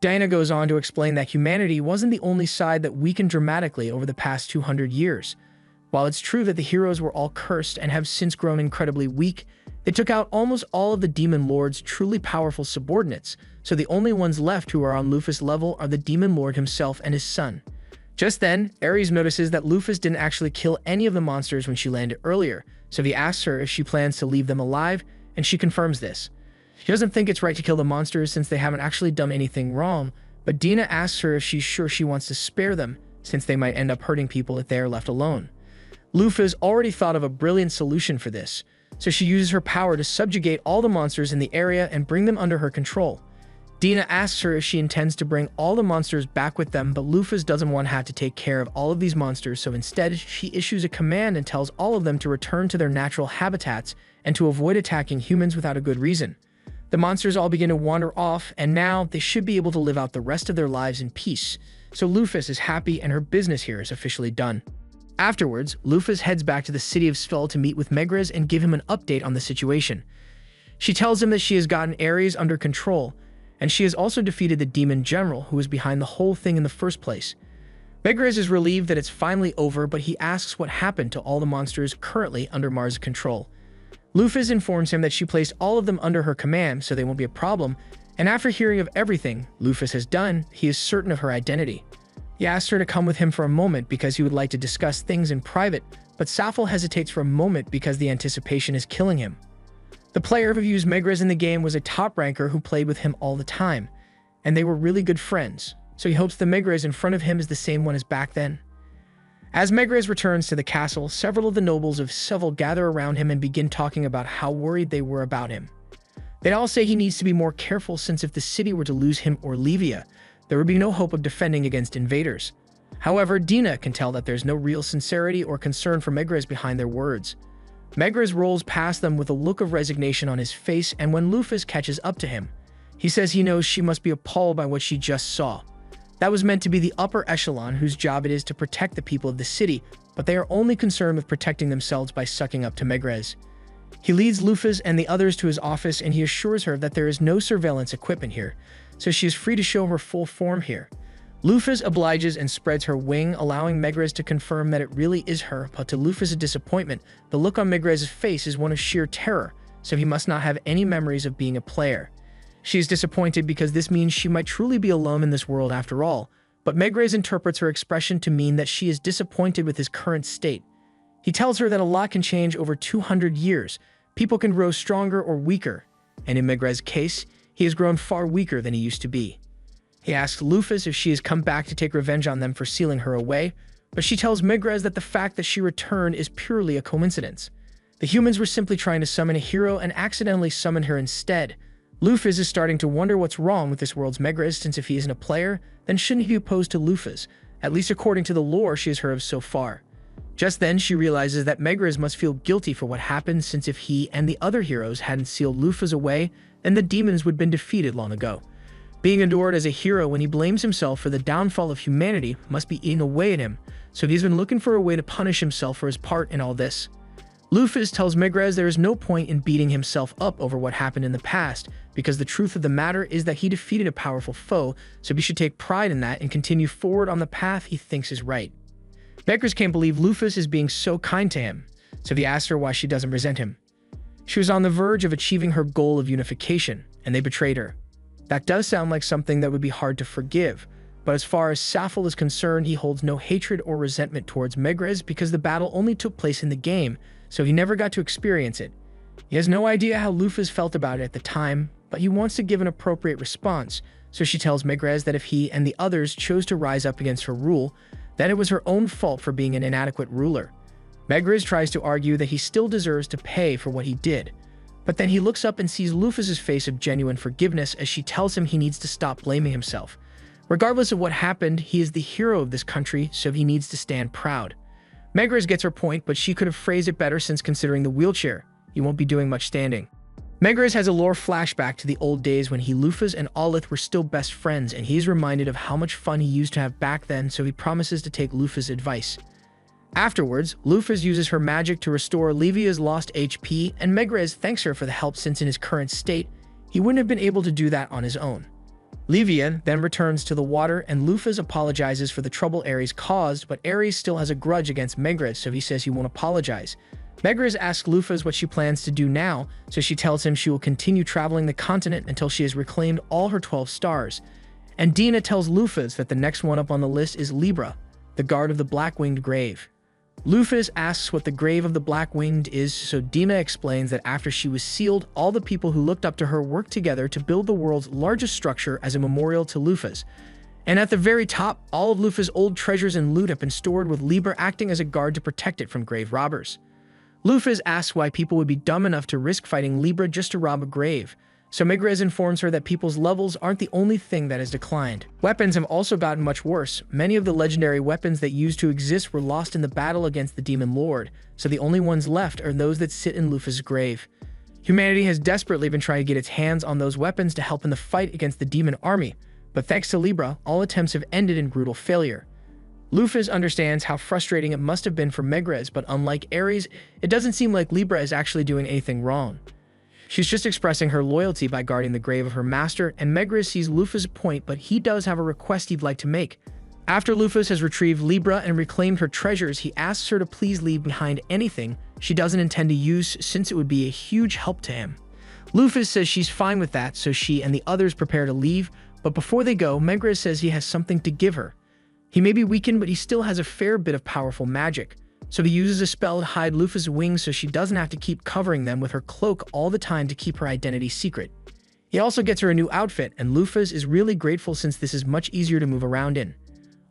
Dina goes on to explain that humanity wasn't the only side that weakened dramatically over the past 200 years. While it's true that the heroes were all cursed and have since grown incredibly weak, they took out almost all of the demon lord's truly powerful subordinates, so the only ones left who are on Lufus' level are the demon lord himself and his son. Just then, Ares notices that Lufus didn't actually kill any of the monsters when she landed earlier, so he asks her if she plans to leave them alive, and she confirms this. She doesn't think it's right to kill the monsters since they haven't actually done anything wrong, but Dina asks her if she's sure she wants to spare them, since they might end up hurting people if they are left alone. Lufus already thought of a brilliant solution for this, so she uses her power to subjugate all the monsters in the area and bring them under her control. Dina asks her if she intends to bring all the monsters back with them, but Lufus doesn't want to have to take care of all of these monsters, so instead she issues a command and tells all of them to return to their natural habitats and to avoid attacking humans without a good reason. The monsters all begin to wander off, and now they should be able to live out the rest of their lives in peace. So Lufus is happy and her business here is officially done. Afterwards, Lufus heads back to the city of Svel to meet with Megrez and give him an update on the situation. She tells him that she has gotten Ares under control, and she has also defeated the demon general who was behind the whole thing in the first place. Megrez is relieved that it's finally over, but he asks what happened to all the monsters currently under Mars' control. Lufus informs him that she placed all of them under her command, so they won't be a problem, and after hearing of everything Lufus has done, he is certain of her identity. He asks her to come with him for a moment because he would like to discuss things in private, but Safel hesitates for a moment because the anticipation is killing him. The player who used Megrez in the game was a top ranker who played with him all the time, and they were really good friends, so he hopes the Megrez in front of him is the same one as back then. As Megrez returns to the castle, several of the nobles of Svel gather around him and begin talking about how worried they were about him. They all say he needs to be more careful since if the city were to lose him or Livia, there would be no hope of defending against invaders. However, Dina can tell that there's no real sincerity or concern for Megrez behind their words. Megrez rolls past them with a look of resignation on his face, and when Lufus catches up to him, he says he knows she must be appalled by what she just saw. That was meant to be the upper echelon whose job it is to protect the people of the city, but they are only concerned with protecting themselves by sucking up to Megrez. He leads Lufus and the others to his office and he assures her that there is no surveillance equipment here, so she is free to show her full form here. Lufus obliges and spreads her wing, allowing Megrez to confirm that it really is her, but to Lufus' disappointment, the look on Megrez's face is one of sheer terror, so he must not have any memories of being a player. She is disappointed because this means she might truly be alone in this world after all, but Megrez interprets her expression to mean that she is disappointed with his current state. He tells her that a lot can change over 200 years. People can grow stronger or weaker, and in Megrez's case, he has grown far weaker than he used to be. He asks Lufus if she has come back to take revenge on them for sealing her away, but she tells Megrez that the fact that she returned is purely a coincidence. The humans were simply trying to summon a hero and accidentally summoned her instead. Lufus is starting to wonder what's wrong with this world's Megrez, since if he isn't a player, then shouldn't he be opposed to Lufus, at least according to the lore she has heard of so far. Just then, she realizes that Megrez must feel guilty for what happened, since if he and the other heroes hadn't sealed Lufus away, then the demons would have been defeated long ago. Being adored as a hero when he blames himself for the downfall of humanity must be eating away at him, so he's been looking for a way to punish himself for his part in all this. Lufus tells Megrez there is no point in beating himself up over what happened in the past, because the truth of the matter is that he defeated a powerful foe, so he should take pride in that and continue forward on the path he thinks is right. Megrez can't believe Lufus is being so kind to him, so he asks her why she doesn't resent him. She was on the verge of achieving her goal of unification, and they betrayed her. That does sound like something that would be hard to forgive, but as far as Safel is concerned, he holds no hatred or resentment towards Megrez because the battle only took place in the game, so he never got to experience it. He has no idea how Lufus felt about it at the time, but he wants to give an appropriate response, so she tells Megrez that if he and the others chose to rise up against her rule, then it was her own fault for being an inadequate ruler. Megrez tries to argue that he still deserves to pay for what he did, but then he looks up and sees Lufus' face of genuine forgiveness as she tells him he needs to stop blaming himself. Regardless of what happened, he is the hero of this country, so he needs to stand proud. Megrez gets her point, but she could have phrased it better since considering the wheelchair, he won't be doing much standing. Megrez has a lore flashback to the old days when Lufus and Alith were still best friends, and he's reminded of how much fun he used to have back then, so he promises to take Lufus' advice. Afterwards, Lufus uses her magic to restore Livia's lost HP, and Megrez thanks her for the help since in his current state, he wouldn't have been able to do that on his own. Livia then returns to the water, and Lufus apologizes for the trouble Ares caused, but Ares still has a grudge against Megrez, so he says he won't apologize. Megrez asks Lufus what she plans to do now, so she tells him she will continue traveling the continent until she has reclaimed all her 12 stars. And Dina tells Lufus that the next one up on the list is Libra, the guard of the Black-Winged Grave. Lufus asks what the Grave of the Black-Winged is, so Dina explains that after she was sealed, all the people who looked up to her worked together to build the world's largest structure as a memorial to Lufus. And at the very top, all of Lufus' old treasures and loot have been stored, with Libra acting as a guard to protect it from grave robbers. Lufus asks why people would be dumb enough to risk fighting Libra just to rob a grave, So Megrez informs her that people's levels aren't the only thing that has declined. Weapons have also gotten much worse. Many of the legendary weapons that used to exist were lost in the battle against the Demon Lord, so the only ones left are those that sit in Lufa's grave. Humanity has desperately been trying to get its hands on those weapons to help in the fight against the demon army, but thanks to Libra, all attempts have ended in brutal failure. Lufa understands how frustrating it must have been for Megrez, but unlike Ares, it doesn't seem like Libra is actually doing anything wrong. She's just expressing her loyalty by guarding the grave of her master, and Megrez sees Lufa's point, but he does have a request he'd like to make. After Lufa has retrieved Libra and reclaimed her treasures, he asks her to please leave behind anything she doesn't intend to use, since it would be a huge help to him. Lufa says she's fine with that, so she and the others prepare to leave, but before they go, Megrez says he has something to give her. He may be weakened, but he still has a fair bit of powerful magic, so he uses a spell to hide Lufa's wings so she doesn't have to keep covering them with her cloak all the time to keep her identity secret. He also gets her a new outfit, and Lufa is really grateful since this is much easier to move around in.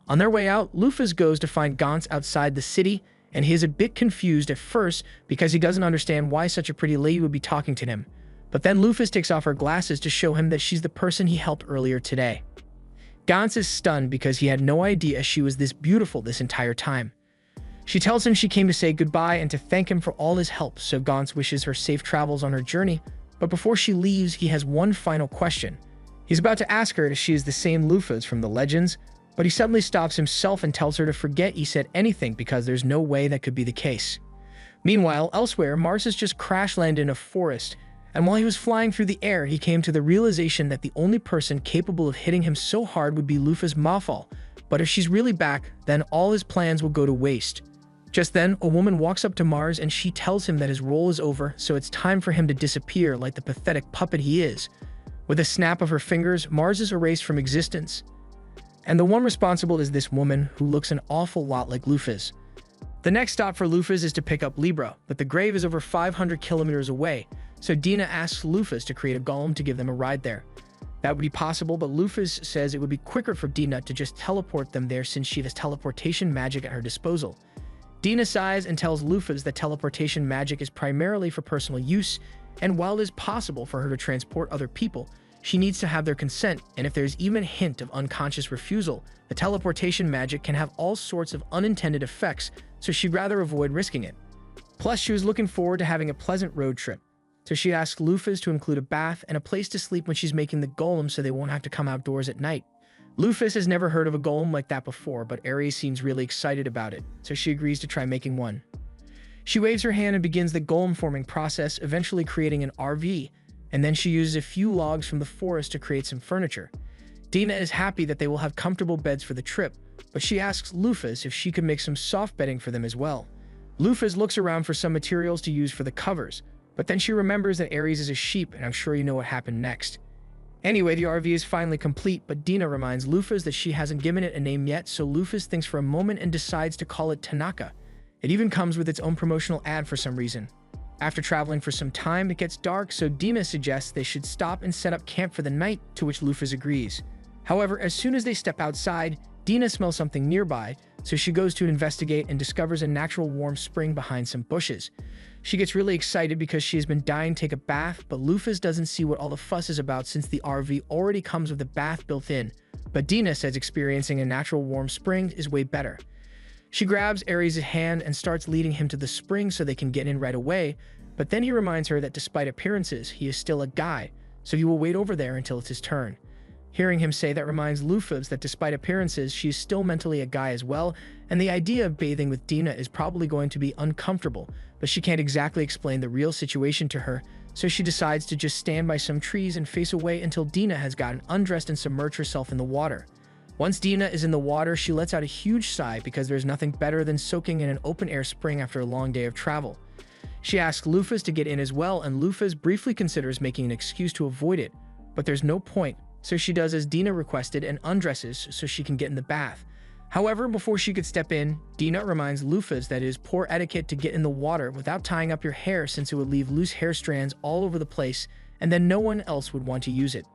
On their way out, Lufa goes to find Gantz outside the city, and he is a bit confused at first because he doesn't understand why such a pretty lady would be talking to him. But then Lufa takes off her glasses to show him that she's the person he helped earlier today. Gantz is stunned because he had no idea she was this beautiful this entire time. She tells him she came to say goodbye and to thank him for all his help, so Gantz wishes her safe travels on her journey, but before she leaves, he has one final question. He's about to ask her if she is the same Lufa from the legends, but he suddenly stops himself and tells her to forget he said anything because there's no way that could be the case. Meanwhile, elsewhere, Mars has just crash-landed in a forest, and while he was flying through the air, he came to the realization that the only person capable of hitting him so hard would be Lufa's Mafal, but if she's really back, then all his plans will go to waste. Just then, a woman walks up to Mars and she tells him that his role is over, so it's time for him to disappear like the pathetic puppet he is. With a snap of her fingers, Mars is erased from existence. And the one responsible is this woman, who looks an awful lot like Lufa's. The next stop for Lufa is to pick up Libra, but the grave is over 500 kilometers away, so Dina asks Lufa to create a golem to give them a ride there. That would be possible, but Lufa says it would be quicker for Dina to just teleport them there since she has teleportation magic at her disposal. Dina sighs and tells Lufa that teleportation magic is primarily for personal use, and while it is possible for her to transport other people, she needs to have their consent, and if there's even a hint of unconscious refusal, the teleportation magic can have all sorts of unintended effects, so she'd rather avoid risking it. Plus, she was looking forward to having a pleasant road trip, so she asks Lufa to include a bath and a place to sleep when she's making the golem so they won't have to come outdoors at night. Lufa has never heard of a golem like that before, but Ares seems really excited about it, so she agrees to try making one. She waves her hand and begins the golem forming process, eventually creating an RV, and then she uses a few logs from the forest to create some furniture. Dina is happy that they will have comfortable beds for the trip, but she asks Lufa if she could make some soft bedding for them as well. Lufa looks around for some materials to use for the covers, but then she remembers that Ares is a sheep, and I'm sure you know what happened next. Anyway, the RV is finally complete, but Dina reminds Lufa that she hasn't given it a name yet, so Lufa thinks for a moment and decides to call it Tanaka. It even comes with its own promotional ad for some reason. After traveling for some time, it gets dark, so Dina suggests they should stop and set up camp for the night, to which Lufa agrees. However, as soon as they step outside, Dina smells something nearby, so she goes to investigate and discovers a natural warm spring behind some bushes. She gets really excited because she has been dying to take a bath, but Lufa doesn't see what all the fuss is about since the RV already comes with a bath built in, but Dina says experiencing a natural warm spring is way better. She grabs Ares' hand and starts leading him to the spring so they can get in right away, but then he reminds her that despite appearances, he is still a guy, so he will wait over there until it's his turn. Hearing him say that reminds Lufa that despite appearances, she is still mentally a guy as well, and the idea of bathing with Dina is probably going to be uncomfortable, but she can't exactly explain the real situation to her, so she decides to just stand by some trees and face away until Dina has gotten undressed and submerged herself in the water. Once Dina is in the water, she lets out a huge sigh because there's nothing better than soaking in an open-air spring after a long day of travel. She asks Lufa to get in as well, and Lufa briefly considers making an excuse to avoid it, but there's no point, so she does as Dina requested and undresses so she can get in the bath. However, before she could step in, Dina reminds Lufa that it is poor etiquette to get in the water without tying up your hair since it would leave loose hair strands all over the place, and then no one else would want to use it.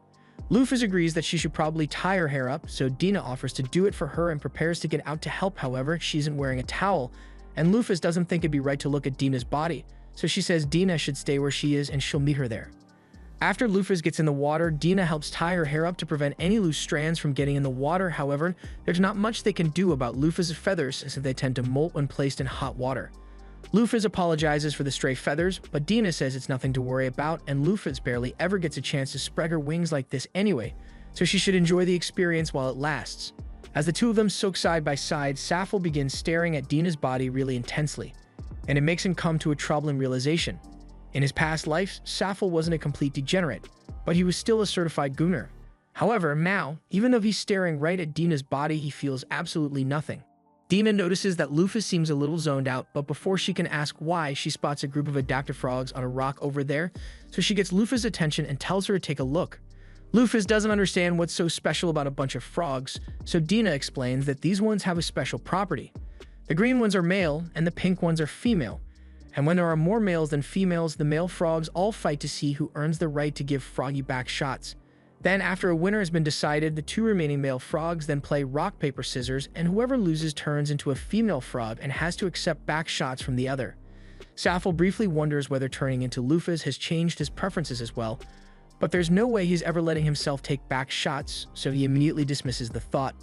Lufa agrees that she should probably tie her hair up, so Dina offers to do it for her and prepares to get out to help. However, she isn't wearing a towel, and Lufa doesn't think it'd be right to look at Dina's body, so she says Dina should stay where she is and she'll meet her there. After Lufus gets in the water, Dina helps tie her hair up to prevent any loose strands from getting in the water. However, there's not much they can do about Lufus' feathers since they tend to molt when placed in hot water. Lufus apologizes for the stray feathers, but Dina says it's nothing to worry about, and Lufus barely ever gets a chance to spread her wings like this anyway, so she should enjoy the experience while it lasts. As the two of them soak side by side, Safel begins staring at Dina's body really intensely, and it makes him come to a troubling realization. In his past life, Safel wasn't a complete degenerate, but he was still a certified gooner. However, now, even though he's staring right at Dina's body, he feels absolutely nothing. Dina notices that Lufus seems a little zoned out, but before she can ask why, she spots a group of adaptive frogs on a rock over there, so she gets Lufus' attention and tells her to take a look. Lufus doesn't understand what's so special about a bunch of frogs, so Dina explains that these ones have a special property. The green ones are male, and the pink ones are female. And when there are more males than females, the male frogs all fight to see who earns the right to give Froggy back shots. Then, after a winner has been decided, the two remaining male frogs then play rock, paper, scissors, and whoever loses turns into a female frog and has to accept back shots from the other. Safel briefly wonders whether turning into Lufus has changed his preferences as well, but there's no way he's ever letting himself take back shots, so he immediately dismisses the thought.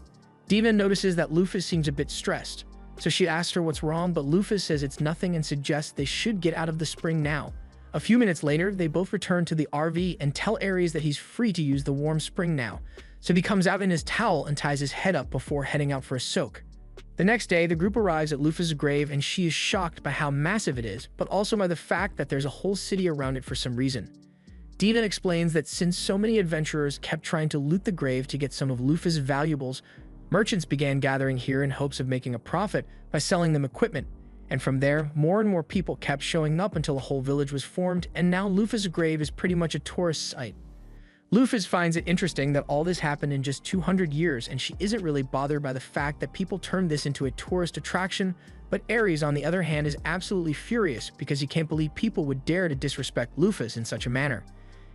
Dina notices that Lufus seems a bit stressed, so she asks her what's wrong, but Lufus says it's nothing and suggests they should get out of the spring now. A few minutes later, they both return to the RV and tell Aries that he's free to use the warm spring now, so he comes out in his towel and ties his head up before heading out for a soak. The next day, the group arrives at Lufus' grave and she is shocked by how massive it is, but also by the fact that there's a whole city around it for some reason. Dina explains that since so many adventurers kept trying to loot the grave to get some of Lufus' valuables, merchants began gathering here in hopes of making a profit by selling them equipment, and from there, more and more people kept showing up until a whole village was formed, and now Lufus' grave is pretty much a tourist site. Lufus finds it interesting that all this happened in just 200 years, and she isn't really bothered by the fact that people turned this into a tourist attraction, but Aries, on the other hand, is absolutely furious because he can't believe people would dare to disrespect Lufus in such a manner.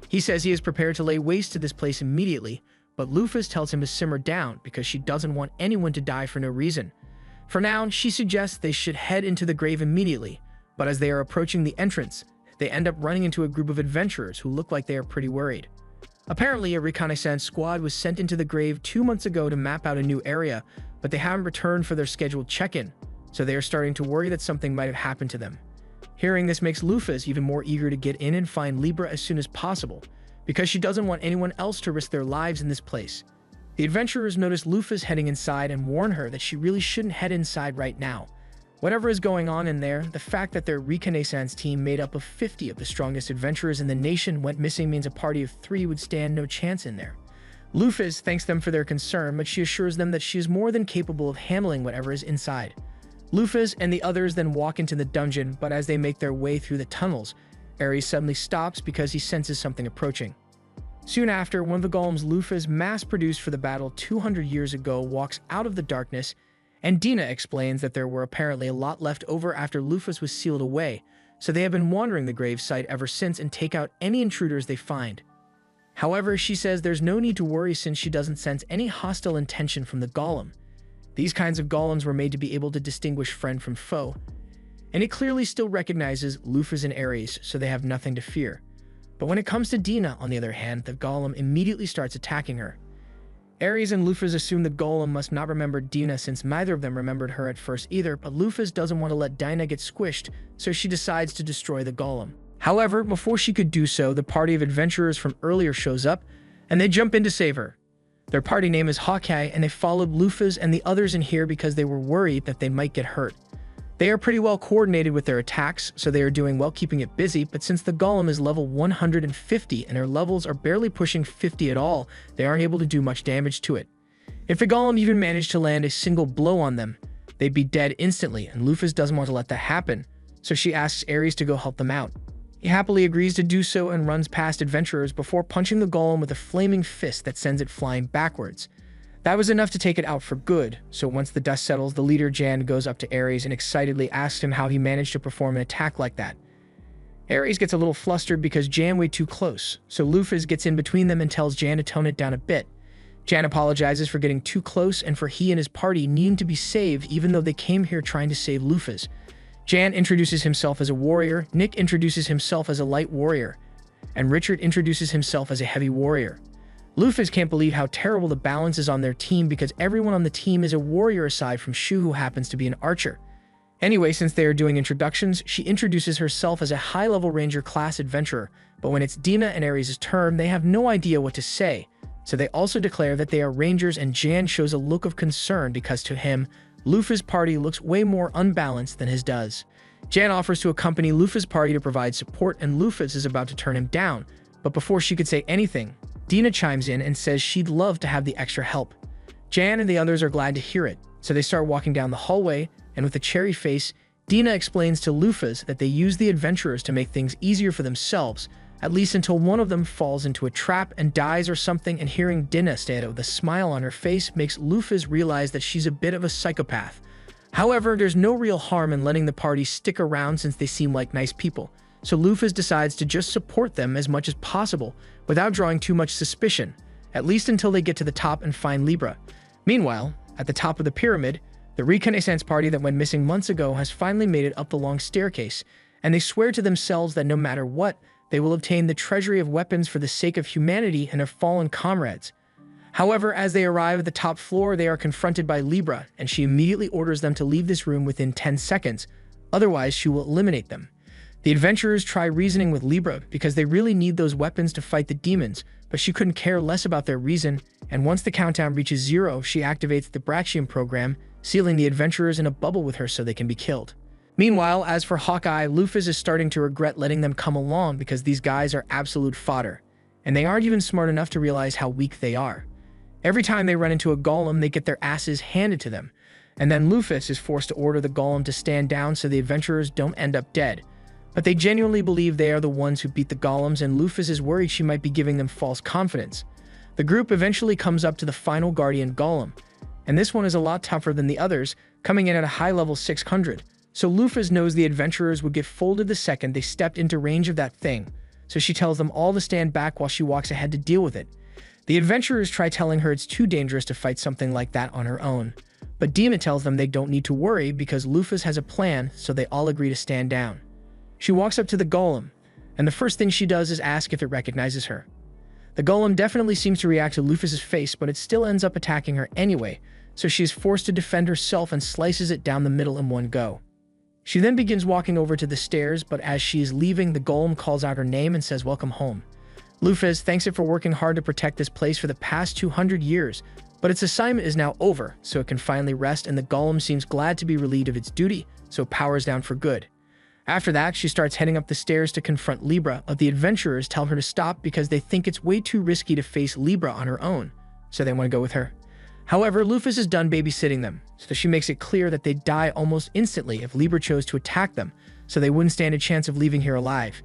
He says he is prepared to lay waste to this place immediately, but Lufus tells him to simmer down because she doesn't want anyone to die for no reason. For now, she suggests they should head into the grave immediately, but as they are approaching the entrance, they end up running into a group of adventurers who look like they are pretty worried. Apparently, a reconnaissance squad was sent into the grave 2 months ago to map out a new area, but they haven't returned for their scheduled check-in, so they are starting to worry that something might have happened to them. Hearing this makes Lufus even more eager to get in and find Libra as soon as possible, because she doesn't want anyone else to risk their lives in this place. The adventurers notice Lufus heading inside and warn her that she really shouldn't head inside right now. Whatever is going on in there, the fact that their reconnaissance team made up of 50 of the strongest adventurers in the nation went missing means a party of 3 would stand no chance in there. Lufus thanks them for their concern, but she assures them that she is more than capable of handling whatever is inside. Lufus and the others then walk into the dungeon, but as they make their way through the tunnels, Aries suddenly stops because he senses something approaching. Soon after, one of the golems Lufus mass-produced for the battle 200 years ago walks out of the darkness, and Dina explains that there were apparently a lot left over after Lufus was sealed away, so they have been wandering the grave site ever since and take out any intruders they find. However, she says there's no need to worry since she doesn't sense any hostile intention from the golem. These kinds of golems were made to be able to distinguish friend from foe, and it clearly still recognizes Lufus and Aries, so they have nothing to fear. But when it comes to Dina, on the other hand, the golem immediately starts attacking her. Aries and Lufus assume the golem must not remember Dina since neither of them remembered her at first either, but Lufus doesn't want to let Dina get squished, so she decides to destroy the golem. However, before she could do so, the party of adventurers from earlier shows up, and they jump in to save her. Their party name is Hawkeye, and they followed Lufus and the others in here because they were worried that they might get hurt. They are pretty well coordinated with their attacks, so they are doing well keeping it busy, but since the golem is level 150 and their levels are barely pushing 50 at all, they aren't able to do much damage to it. If the golem even managed to land a single blow on them, they'd be dead instantly, and Lufus doesn't want to let that happen, so she asks Aries to go help them out. He happily agrees to do so and runs past adventurers before punching the golem with a flaming fist that sends it flying backwards. That was enough to take it out for good, so once the dust settles, the leader Jan goes up to Aries and excitedly asks him how he managed to perform an attack like that. Aries gets a little flustered because Jan way too close, so Lufus gets in between them and tells Jan to tone it down a bit. Jan apologizes for getting too close and for he and his party needing to be saved even though they came here trying to save Lufus. Jan introduces himself as a warrior, Nick introduces himself as a light warrior, and Richard introduces himself as a heavy warrior. Lufus can't believe how terrible the balance is on their team because everyone on the team is a warrior aside from Shu, who happens to be an archer. Anyway, since they are doing introductions, she introduces herself as a high-level ranger class adventurer, but when it's Dina and Ares' turn, they have no idea what to say, so they also declare that they are rangers, and Jan shows a look of concern because to him, Lufus' party looks way more unbalanced than his does. Jan offers to accompany Lufus' party to provide support, and Lufus is about to turn him down, but before she could say anything, Dina chimes in and says she'd love to have the extra help. Jan and the others are glad to hear it, so they start walking down the hallway, and with a cherry face, Dina explains to Lufus that they use the adventurers to make things easier for themselves, at least until one of them falls into a trap and dies or something, and hearing Dina say it with a smile on her face makes Lufus realize that she's a bit of a psychopath. However, there's no real harm in letting the party stick around since they seem like nice people, so Lufus decides to just support them as much as possible without drawing too much suspicion, at least until they get to the top and find Libra. Meanwhile, at the top of the pyramid, the Reconnaissance party that went missing months ago has finally made it up the long staircase, and they swear to themselves that no matter what, they will obtain the treasury of weapons for the sake of humanity and their fallen comrades. However, as they arrive at the top floor, they are confronted by Libra, and she immediately orders them to leave this room within 10 seconds, otherwise she will eliminate them. The adventurers try reasoning with Libra because they really need those weapons to fight the demons, but she couldn't care less about their reason, and once the countdown reaches 0, she activates the Brachium program, sealing the adventurers in a bubble with her so they can be killed. Meanwhile, as for Hawkeye, Lufus is starting to regret letting them come along because these guys are absolute fodder, and they aren't even smart enough to realize how weak they are. Every time they run into a golem, they get their asses handed to them, and then Lufus is forced to order the golem to stand down so the adventurers don't end up dead. But they genuinely believe they are the ones who beat the golems, and Lufus is worried she might be giving them false confidence. The group eventually comes up to the final Guardian Golem, and this one is a lot tougher than the others, coming in at a high level 600, so Lufus knows the adventurers would get folded the second they stepped into range of that thing, so she tells them all to stand back while she walks ahead to deal with it. The adventurers try telling her it's too dangerous to fight something like that on her own, but Dina tells them they don't need to worry because Lufus has a plan, so they all agree to stand down. She walks up to the golem, and the first thing she does is ask if it recognizes her. The golem definitely seems to react to Lufus's face, but it still ends up attacking her anyway, so she is forced to defend herself and slices it down the middle in one go. She then begins walking over to the stairs, but as she is leaving, the golem calls out her name and says welcome home. Lufus thanks it for working hard to protect this place for the past 200 years, but its assignment is now over, so it can finally rest, and the golem seems glad to be relieved of its duty, so it powers down for good. After that, she starts heading up the stairs to confront Libra, but the adventurers tell her to stop because they think it's way too risky to face Libra on her own, so they want to go with her. However, Lufus is done babysitting them, so she makes it clear that they'd die almost instantly if Libra chose to attack them, so they wouldn't stand a chance of leaving here alive.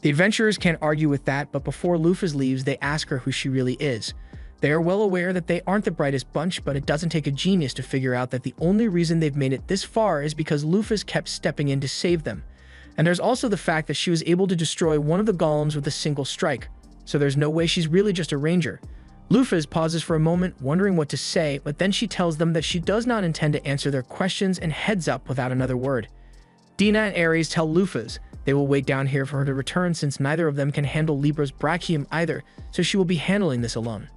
The adventurers can't argue with that, but before Lufus leaves, they ask her who she really is. They are well aware that they aren't the brightest bunch, but it doesn't take a genius to figure out that the only reason they've made it this far is because Lufus kept stepping in to save them. And there's also the fact that she was able to destroy one of the golems with a single strike, so there's no way she's really just a ranger. Lufus pauses for a moment, wondering what to say, but then she tells them that she does not intend to answer their questions and heads up without another word. Dina and Ares tell Lufus they will wait down here for her to return since neither of them can handle Libra's Brachium either, so she will be handling this alone.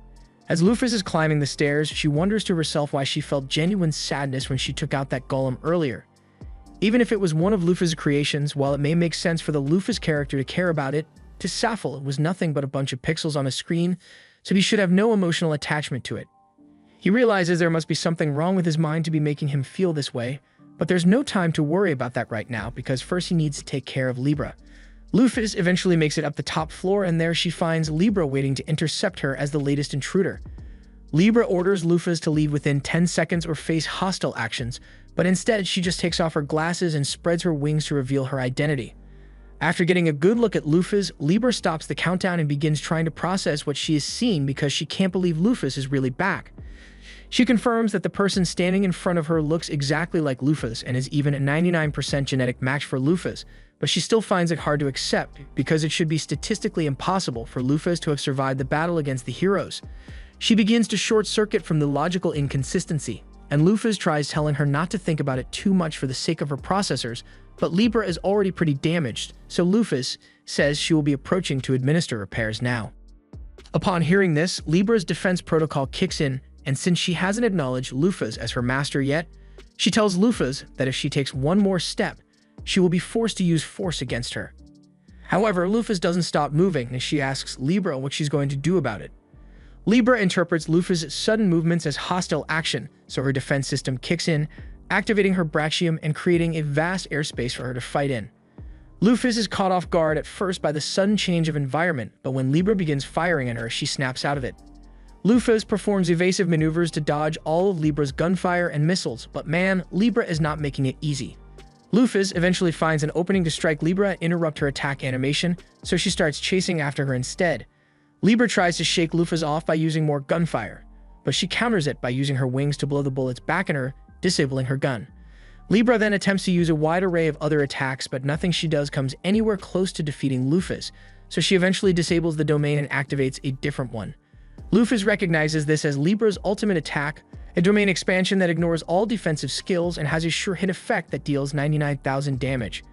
As Lufus is climbing the stairs, she wonders to herself why she felt genuine sadness when she took out that golem earlier. Even if it was one of Lufus' creations, while it may make sense for the Lufus character to care about it, to Safel it was nothing but a bunch of pixels on a screen, so he should have no emotional attachment to it. He realizes there must be something wrong with his mind to be making him feel this way, but there's no time to worry about that right now because first he needs to take care of Libra. Lufus eventually makes it up the top floor, and there she finds Libra waiting to intercept her as the latest intruder. Libra orders Lufus to leave within 10 seconds or face hostile actions, but instead she just takes off her glasses and spreads her wings to reveal her identity. After getting a good look at Lufus, Libra stops the countdown and begins trying to process what she is seeing because she can't believe Lufus is really back. She confirms that the person standing in front of her looks exactly like Lufus and is even a 99% genetic match for Lufus, but she still finds it hard to accept because it should be statistically impossible for Lufus to have survived the battle against the heroes. She begins to short-circuit from the logical inconsistency, and Lufus tries telling her not to think about it too much for the sake of her processors, but Libra is already pretty damaged, so Lufus says she will be approaching to administer repairs now. Upon hearing this, Libra's defense protocol kicks in, and since she hasn't acknowledged Lufus as her master yet, she tells Lufus that if she takes one more step, she will be forced to use force against her. However, Lufus doesn't stop moving as she asks Libra what she's going to do about it. Libra interprets Lufus' sudden movements as hostile action, so her defense system kicks in, activating her Brachium and creating a vast airspace for her to fight in. Lufus is caught off guard at first by the sudden change of environment, but when Libra begins firing at her, she snaps out of it. Lufus performs evasive maneuvers to dodge all of Libra's gunfire and missiles, but man, Libra is not making it easy. Lufus eventually finds an opening to strike Libra and interrupt her attack animation, so she starts chasing after her instead. Libra tries to shake Lufus off by using more gunfire, but she counters it by using her wings to blow the bullets back at her, disabling her gun. Libra then attempts to use a wide array of other attacks, but nothing she does comes anywhere close to defeating Lufus, so she eventually disables the domain and activates a different one. Lufus recognizes this as Libra's ultimate attack, a domain expansion that ignores all defensive skills and has a sure hit effect that deals 99,000 damage.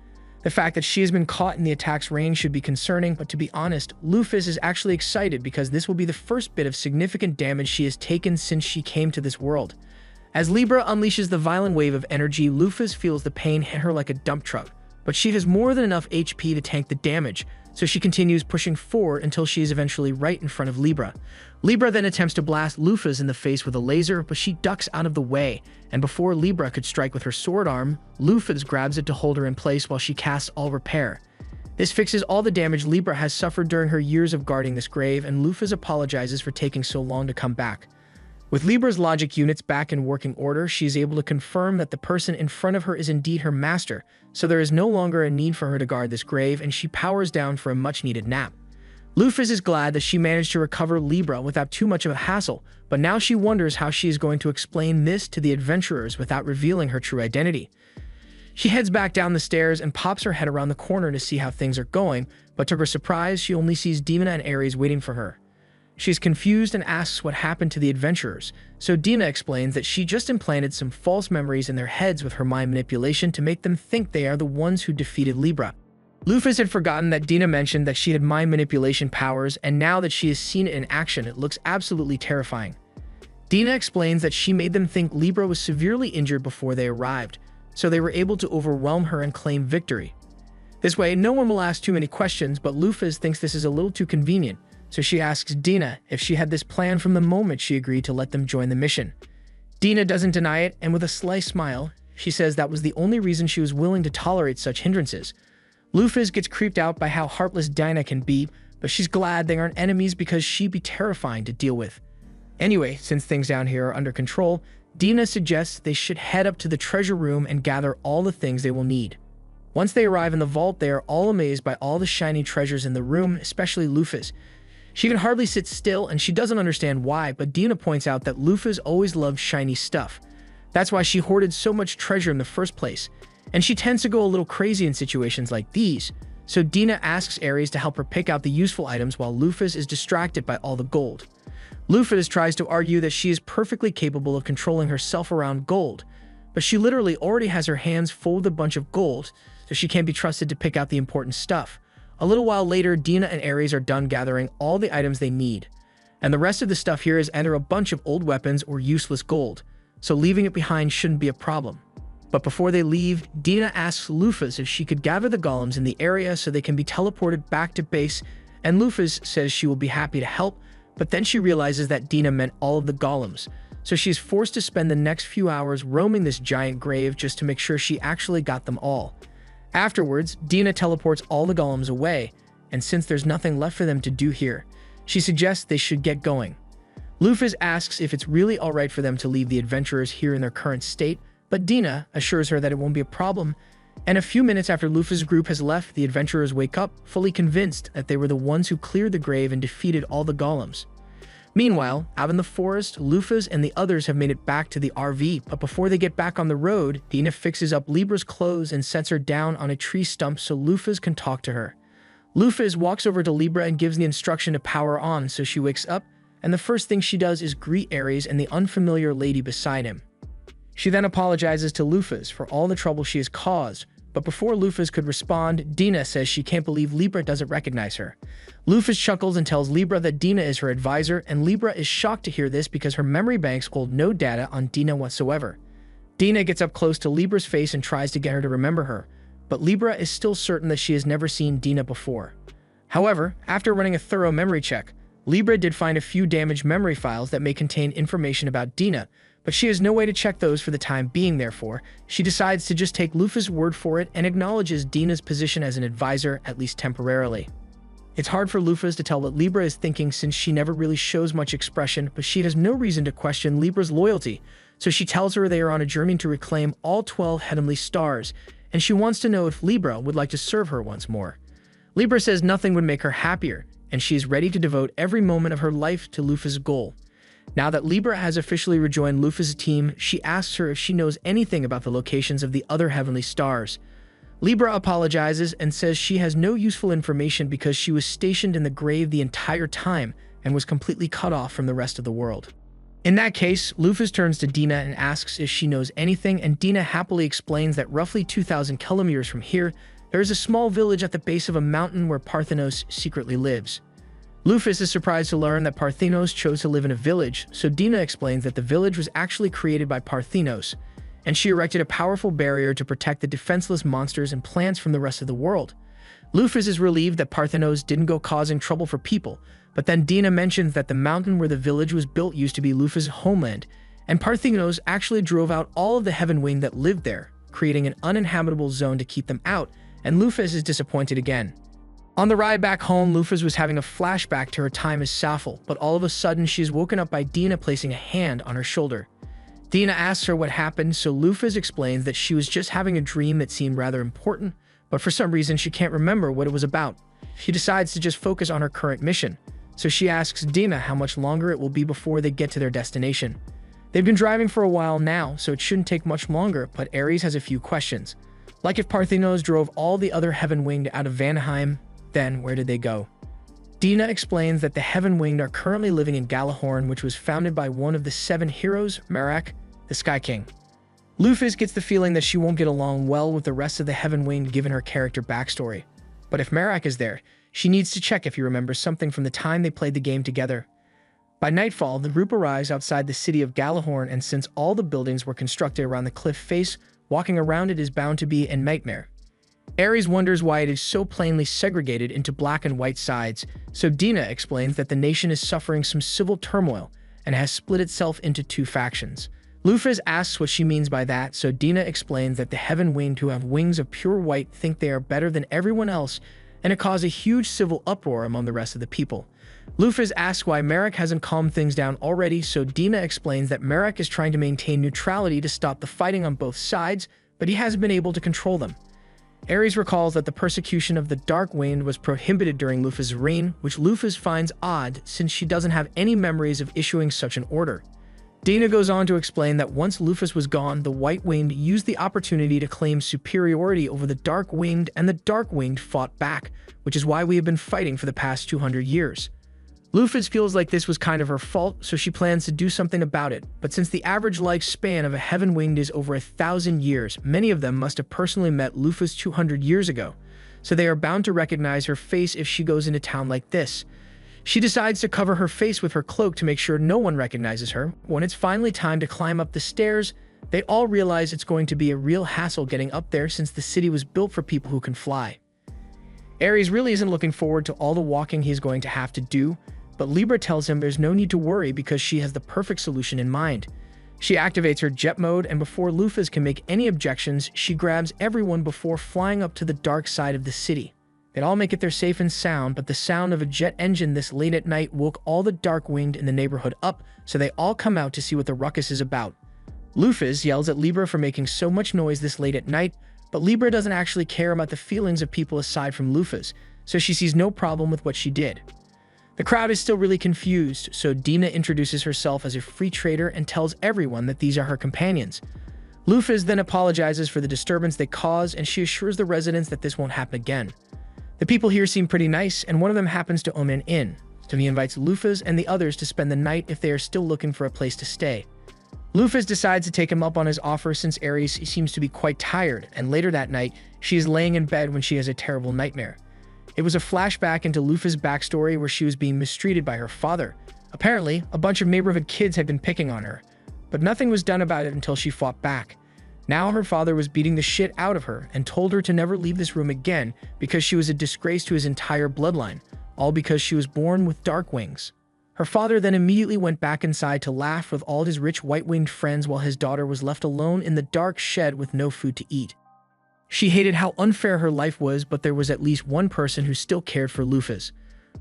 The fact that she has been caught in the attack's range should be concerning, but to be honest, Lufus is actually excited because this will be the first bit of significant damage she has taken since she came to this world. As Libra unleashes the violent wave of energy, Lufus feels the pain hit her like a dump truck, but she has more than enough HP to tank the damage, so she continues pushing forward until she is eventually right in front of Libra. Libra then attempts to blast Lufus in the face with a laser, but she ducks out of the way, and before Libra could strike with her sword arm, Lufus grabs it to hold her in place while she casts All Repair. This fixes all the damage Libra has suffered during her years of guarding this grave, and Lufus apologizes for taking so long to come back. With Libra's logic units back in working order, she is able to confirm that the person in front of her is indeed her master, so there is no longer a need for her to guard this grave, and she powers down for a much-needed nap. Lufus is glad that she managed to recover Libra without too much of a hassle, but now she wonders how she is going to explain this to the adventurers without revealing her true identity. She heads back down the stairs and pops her head around the corner to see how things are going, but to her surprise, she only sees Dina and Ares waiting for her. She's confused and asks what happened to the adventurers, so Dina explains that she just implanted some false memories in their heads with her mind manipulation to make them think they are the ones who defeated Libra. Lufus had forgotten that Dina mentioned that she had mind manipulation powers, and now that she has seen it in action, it looks absolutely terrifying. Dina explains that she made them think Libra was severely injured before they arrived, so they were able to overwhelm her and claim victory. This way, no one will ask too many questions, but Lufus thinks this is a little too convenient, so she asks Dina if she had this plan from the moment she agreed to let them join the mission. Dina doesn't deny it, and with a sly smile, she says that was the only reason she was willing to tolerate such hindrances. Lufus gets creeped out by how heartless Dina can be, but she's glad they aren't enemies because she'd be terrifying to deal with. Anyway, since things down here are under control, Dina suggests they should head up to the treasure room and gather all the things they will need. Once they arrive in the vault, they are all amazed by all the shiny treasures in the room, especially Lufus. She can hardly sit still, and she doesn't understand why, but Dina points out that Lufus always loved shiny stuff. That's why she hoarded so much treasure in the first place, and she tends to go a little crazy in situations like these, so Dina asks Ares to help her pick out the useful items while Lufus is distracted by all the gold. Lufus tries to argue that she is perfectly capable of controlling herself around gold, but she literally already has her hands full with a bunch of gold, so she can't be trusted to pick out the important stuff. A little while later, Dina and Ares are done gathering all the items they need, and the rest of the stuff here is either a bunch of old weapons or useless gold, so leaving it behind shouldn't be a problem. But before they leave, Dina asks Lufus if she could gather the golems in the area so they can be teleported back to base, and Lufus says she will be happy to help, but then she realizes that Dina meant all of the golems, so she is forced to spend the next few hours roaming this giant grave just to make sure she actually got them all. Afterwards, Dina teleports all the golems away, and since there's nothing left for them to do here, she suggests they should get going. Lufus asks if it's really alright for them to leave the adventurers here in their current state, but Dina assures her that it won't be a problem, and a few minutes after Lufus' group has left, the adventurers wake up, fully convinced that they were the ones who cleared the grave and defeated all the golems. Meanwhile, out in the forest, Lufus and the others have made it back to the RV, but before they get back on the road, Dina fixes up Libra's clothes and sets her down on a tree stump so Lufus can talk to her. Lufus walks over to Libra and gives the instruction to power on, so she wakes up, and the first thing she does is greet Ares and the unfamiliar lady beside him. She then apologizes to Lufus for all the trouble she has caused, but before Lufus could respond, Dina says she can't believe Libra doesn't recognize her. Lufus chuckles and tells Libra that Dina is her advisor, and Libra is shocked to hear this because her memory banks hold no data on Dina whatsoever. Dina gets up close to Libra's face and tries to get her to remember her, but Libra is still certain that she has never seen Dina before. However, after running a thorough memory check, Libra did find a few damaged memory files that may contain information about Dina, but she has no way to check those for the time being. Therefore, she decides to just take Lufus' word for it and acknowledges Dina's position as an advisor, at least temporarily. It's hard for Lufus to tell what Libra is thinking since she never really shows much expression, but she has no reason to question Libra's loyalty, so she tells her they are on a journey to reclaim all 12 heavenly stars, and she wants to know if Libra would like to serve her once more. Libra says nothing would make her happier, and she is ready to devote every moment of her life to Lufus' goal. Now that Libra has officially rejoined Lufus' team, she asks her if she knows anything about the locations of the other heavenly stars. Libra apologizes and says she has no useful information because she was stationed in the grave the entire time and was completely cut off from the rest of the world. In that case, Lufus turns to Dina and asks if she knows anything, and Dina happily explains that roughly 2,000 kilometers from here, there is a small village at the base of a mountain where Parthenos secretly lives. Lufus is surprised to learn that Parthenos chose to live in a village, so Dina explains that the village was actually created by Parthenos, and she erected a powerful barrier to protect the defenseless monsters and plants from the rest of the world. Lufus is relieved that Parthenos didn't go causing trouble for people, but then Dina mentions that the mountain where the village was built used to be Lufus' homeland, and Parthenos actually drove out all of the Heaven Wing that lived there, creating an uninhabitable zone to keep them out, and Lufus is disappointed again. On the ride back home, Lufus was having a flashback to her time as Sappho, but all of a sudden she is woken up by Dina placing a hand on her shoulder. Dina asks her what happened, so Lufus explains that she was just having a dream that seemed rather important, but for some reason she can't remember what it was about. She decides to just focus on her current mission, so she asks Dina how much longer it will be before they get to their destination. They've been driving for a while now, so it shouldn't take much longer, but Ares has a few questions. Like if Parthenos drove all the other Heaven Winged out of Vanaheim, then where did they go? Dina explains that the Heaven Winged are currently living in Gjallarhorn, which was founded by one of the 7 heroes, Merak, the Sky King. Lufus gets the feeling that she won't get along well with the rest of the Heaven Winged given her character backstory. But if Merak is there, she needs to check if he remembers something from the time they played the game together. By nightfall, the group arrives outside the city of Gjallarhorn, and since all the buildings were constructed around the cliff face, walking around it is bound to be a nightmare. Ares wonders why it is so plainly segregated into black and white sides, so Dina explains that the nation is suffering some civil turmoil and has split itself into 2 factions. Lufus asks what she means by that, so Dina explains that the Heaven Winged who have wings of pure white think they are better than everyone else, and it caused a huge civil uproar among the rest of the people. Lufus asks why Merak hasn't calmed things down already, so Dina explains that Merak is trying to maintain neutrality to stop the fighting on both sides, but he hasn't been able to control them. Ares recalls that the persecution of the Dark Winged was prohibited during Lufus' reign, which Lufus finds odd since she doesn't have any memories of issuing such an order. Dina goes on to explain that once Lufus was gone, the White Winged used the opportunity to claim superiority over the Dark Winged, and the Dark Winged fought back, which is why we have been fighting for the past 200 years. Lufus feels like this was kind of her fault, so she plans to do something about it, but since the average lifespan of a Heaven Winged is over 1,000 years, many of them must have personally met Lufus 200 years ago, so they are bound to recognize her face if she goes into town like this. She decides to cover her face with her cloak to make sure no one recognizes her. When it's finally time to climb up the stairs, they all realize it's going to be a real hassle getting up there since the city was built for people who can fly. Ares really isn't looking forward to all the walking he's going to have to do, but Libra tells him there's no need to worry because she has the perfect solution in mind. She activates her jet mode, and before Lufus can make any objections, she grabs everyone before flying up to the dark side of the city. They all make it there safe and sound, but the sound of a jet engine this late at night woke all the Dark Winged in the neighborhood up, so they all come out to see what the ruckus is about. Lufus yells at Libra for making so much noise this late at night, but Libra doesn't actually care about the feelings of people aside from Lufus, so she sees no problem with what she did. The crowd is still really confused, so Dina introduces herself as a free trader and tells everyone that these are her companions. Lufus then apologizes for the disturbance they caused, and she assures the residents that this won't happen again. The people here seem pretty nice, and one of them happens to own an inn, so he invites Lufus and the others to spend the night if they are still looking for a place to stay. Lufus decides to take him up on his offer since Ares seems to be quite tired, and later that night, she is laying in bed when she has a terrible nightmare. It was a flashback into Lufus' backstory where she was being mistreated by her father. Apparently, a bunch of neighborhood kids had been picking on her, but nothing was done about it until she fought back. Now her father was beating the shit out of her and told her to never leave this room again because she was a disgrace to his entire bloodline, all because she was born with dark wings. Her father then immediately went back inside to laugh with all his rich white-winged friends while his daughter was left alone in the dark shed with no food to eat. She hated how unfair her life was, but there was at least one person who still cared for Lufus.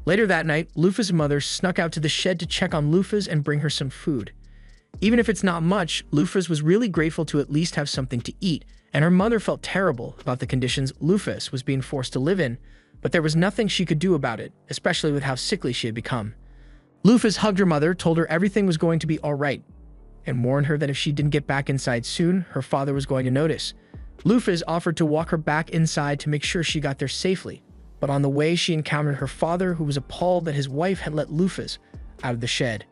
Later that night, Lufus' mother snuck out to the shed to check on Lufus and bring her some food. Even if it's not much, Lufus was really grateful to at least have something to eat, and her mother felt terrible about the conditions Lufus was being forced to live in, but there was nothing she could do about it, especially with how sickly she had become. Lufus hugged her mother, told her everything was going to be alright, and warned her that if she didn't get back inside soon, her father was going to notice. Lufus offered to walk her back inside to make sure she got there safely, but on the way she encountered her father, who was appalled that his wife had let Lufus out of the shed.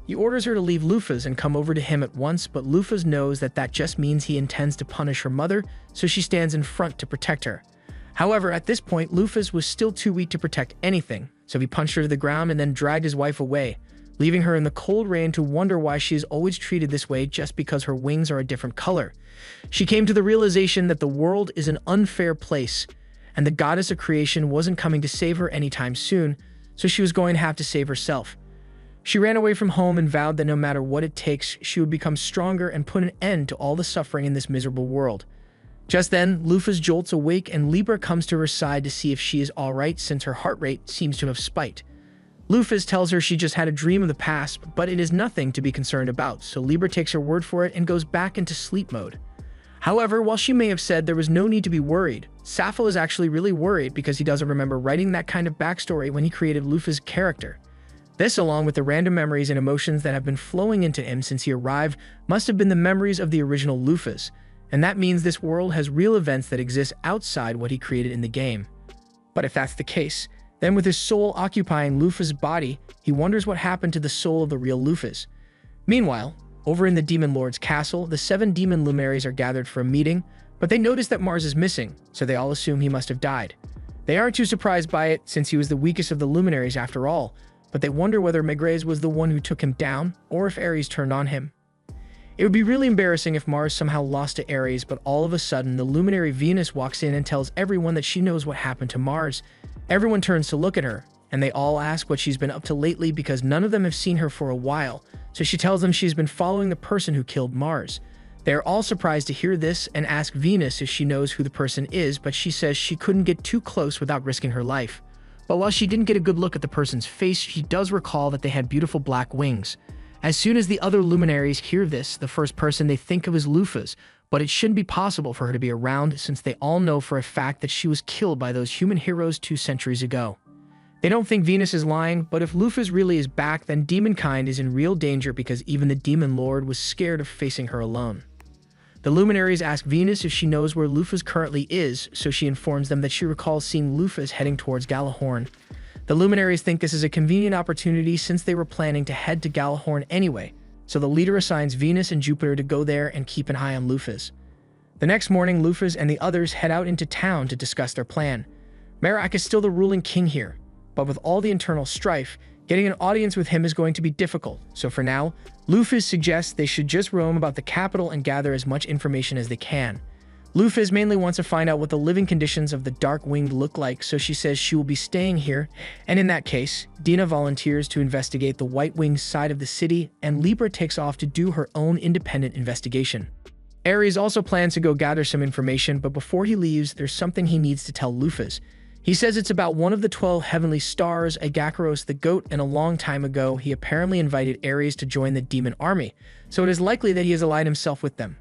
He orders her to leave Lufus and come over to him at once, but Lufus knows that that just means he intends to punish her mother, so she stands in front to protect her. However, at this point, Lufus was still too weak to protect anything, so he punched her to the ground and then dragged his wife away, leaving her in the cold rain to wonder why she is always treated this way just because her wings are a different color. She came to the realization that the world is an unfair place, and the goddess of creation wasn't coming to save her anytime soon, so she was going to have to save herself. She ran away from home and vowed that no matter what it takes, she would become stronger and put an end to all the suffering in this miserable world. Just then, Lufus jolts awake and Libra comes to her side to see if she is alright since her heart rate seems to have spiked. Lufus tells her she just had a dream of the past, but it is nothing to be concerned about, so Libra takes her word for it and goes back into sleep mode. However, while she may have said there was no need to be worried, Sappho is actually really worried because he doesn't remember writing that kind of backstory when he created Lufus' character. This, along with the random memories and emotions that have been flowing into him since he arrived, must have been the memories of the original Lufus, and that means this world has real events that exist outside what he created in the game. But if that's the case, then with his soul occupying Lufus' body, he wonders what happened to the soul of the real Lufus. Meanwhile, over in the Demon Lord's castle, the 7 demon luminaries are gathered for a meeting, but they notice that Mars is missing, so they all assume he must have died. They aren't too surprised by it since he was the weakest of the luminaries after all, but they wonder whether Megrez was the one who took him down, or if Ares turned on him. It would be really embarrassing if Mars somehow lost to Ares, but all of a sudden, the luminary Venus walks in and tells everyone that she knows what happened to Mars. Everyone turns to look at her, and they all ask what she's been up to lately because none of them have seen her for a while, so she tells them she's been following the person who killed Mars. They are all surprised to hear this and ask Venus if she knows who the person is, but she says she couldn't get too close without risking her life. But while she didn't get a good look at the person's face, she does recall that they had beautiful black wings. As soon as the other luminaries hear this, the first person they think of is Lufus, but it shouldn't be possible for her to be around since they all know for a fact that she was killed by those human heroes 2 centuries ago. They don't think Venus is lying, but if Lufus really is back, then demonkind is in real danger because even the Demon Lord was scared of facing her alone. The luminaries ask Venus if she knows where Lufus currently is, so she informs them that she recalls seeing Lufus heading towards Gjallarhorn. The luminaries think this is a convenient opportunity since they were planning to head to Gjallarhorn anyway, so the leader assigns Venus and Jupiter to go there and keep an eye on Lufus. The next morning, Lufus and the others head out into town to discuss their plan. Merak is still the ruling king here, but with all the internal strife, getting an audience with him is going to be difficult, so for now, Lufus suggests they should just roam about the capital and gather as much information as they can. Lufus mainly wants to find out what the living conditions of the Dark Winged look like, so she says she will be staying here, and in that case, Dina volunteers to investigate the White Winged side of the city, and Libra takes off to do her own independent investigation. Ares also plans to go gather some information, but before he leaves, there's something he needs to tell Lufus. He says it's about one of the 12 heavenly stars, Agacaros the goat, and a long time ago, he apparently invited Ares to join the demon army, so it is likely that he has allied himself with them.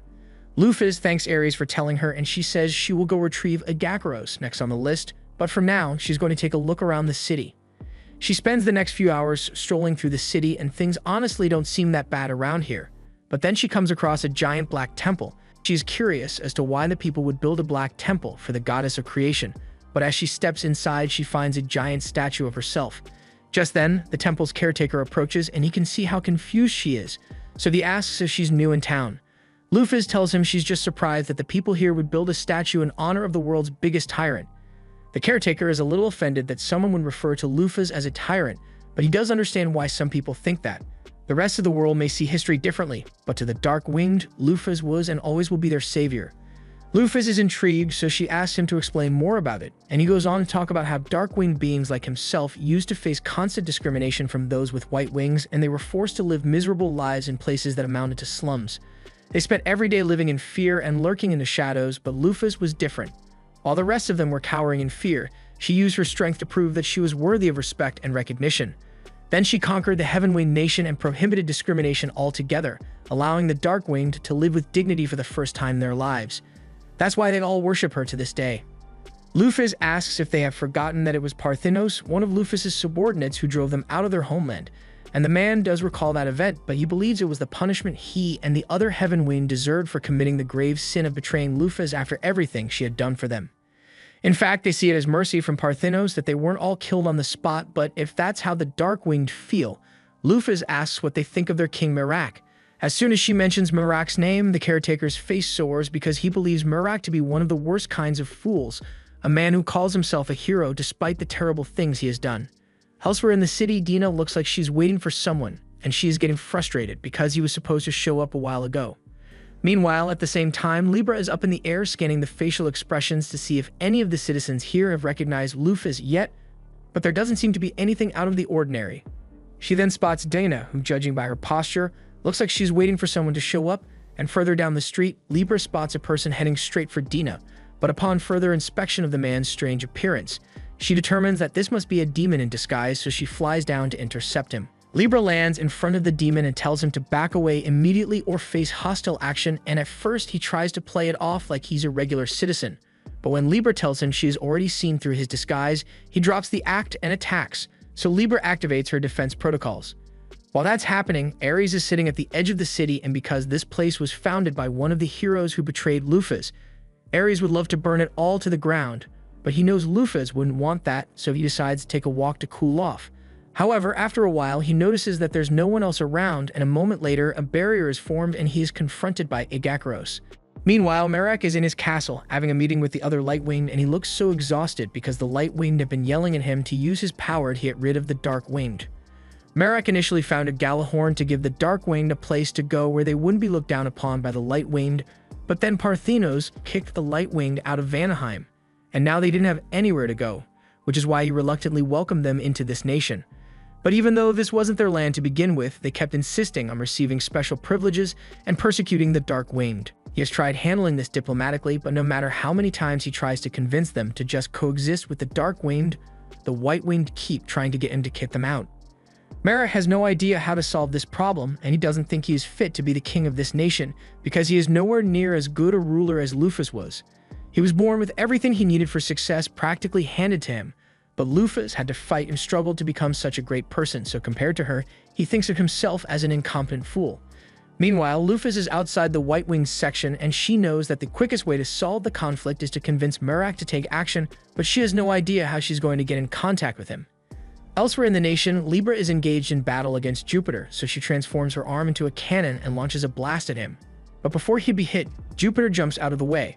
Lufus thanks Ares for telling her, and she says she will go retrieve Agacaros next on the list, but for now, she's going to take a look around the city. She spends the next few hours strolling through the city, and things honestly don't seem that bad around here. But then she comes across a giant black temple. She is curious as to why the people would build a black temple for the goddess of creation, but as she steps inside, she finds a giant statue of herself. Just then, the temple's caretaker approaches, and he can see how confused she is, so he asks if she's new in town. Lufus tells him she's just surprised that the people here would build a statue in honor of the world's biggest tyrant. The caretaker is a little offended that someone would refer to Lufus as a tyrant, but he does understand why some people think that. The rest of the world may see history differently, but to the Dark-Winged, Lufus was and always will be their savior. Lufus is intrigued, so she asks him to explain more about it, and he goes on to talk about how dark-winged beings like himself used to face constant discrimination from those with white wings, and they were forced to live miserable lives in places that amounted to slums. They spent every day living in fear and lurking in the shadows, but Lufus was different. While the rest of them were cowering in fear, she used her strength to prove that she was worthy of respect and recognition. Then she conquered the Heaven-Winged nation and prohibited discrimination altogether, allowing the Dark-Winged to live with dignity for the first time in their lives. That's why they all worship her to this day. Lufus asks if they have forgotten that it was Parthinos, one of Lufus's subordinates, who drove them out of their homeland. And the man does recall that event, but he believes it was the punishment he and the other Heaven-Winged deserved for committing the grave sin of betraying Lufus after everything she had done for them. In fact, they see it as mercy from Parthinos that they weren't all killed on the spot, but if that's how the Dark-Winged feel, Lufus asks what they think of their king Merak. As soon as she mentions Merak's name, the caretaker's face soars because he believes Merak to be one of the worst kinds of fools, a man who calls himself a hero despite the terrible things he has done. Elsewhere in the city, Dina looks like she's waiting for someone, and she is getting frustrated because he was supposed to show up a while ago. Meanwhile, at the same time, Libra is up in the air scanning the facial expressions to see if any of the citizens here have recognized Lufus yet, but there doesn't seem to be anything out of the ordinary. She then spots Dana, who, judging by her posture, looks like she's waiting for someone to show up, and further down the street, Libra spots a person heading straight for Dina, but upon further inspection of the man's strange appearance, she determines that this must be a demon in disguise, so she flies down to intercept him. Libra lands in front of the demon and tells him to back away immediately or face hostile action, and at first he tries to play it off like he's a regular citizen. But when Libra tells him she has already seen through his disguise, he drops the act and attacks, so Libra activates her defense protocols. While that's happening, Ares is sitting at the edge of the city, and because this place was founded by one of the heroes who betrayed Lufus, Ares would love to burn it all to the ground, but he knows Lufus wouldn't want that, so he decides to take a walk to cool off. However, after a while, he notices that there's no one else around, and a moment later, a barrier is formed and he is confronted by Agacaros. Meanwhile, Merak is in his castle, having a meeting with the other Light-Winged, and he looks so exhausted because the Light-Winged have been yelling at him to use his power to get rid of the Dark-Winged. Merak initially founded Galahorn to give the Dark-Winged a place to go where they wouldn't be looked down upon by the Light-Winged, but then Parthinos kicked the Light-Winged out of Vanaheim, and now they didn't have anywhere to go, which is why he reluctantly welcomed them into this nation. But even though this wasn't their land to begin with, they kept insisting on receiving special privileges and persecuting the Dark-Winged. He has tried handling this diplomatically, but no matter how many times he tries to convince them to just coexist with the Dark-Winged, the White-Winged keep trying to get him to kick them out. Merak has no idea how to solve this problem, and he doesn't think he is fit to be the king of this nation because he is nowhere near as good a ruler as Lufus was. He was born with everything he needed for success practically handed to him, but Lufus had to fight and struggle to become such a great person, so compared to her, he thinks of himself as an incompetent fool. Meanwhile, Lufus is outside the White-Winged section, and she knows that the quickest way to solve the conflict is to convince Merak to take action, but she has no idea how she's going to get in contact with him. Elsewhere in the nation, Libra is engaged in battle against Jupiter, so she transforms her arm into a cannon and launches a blast at him. But before he'd be hit, Jupiter jumps out of the way.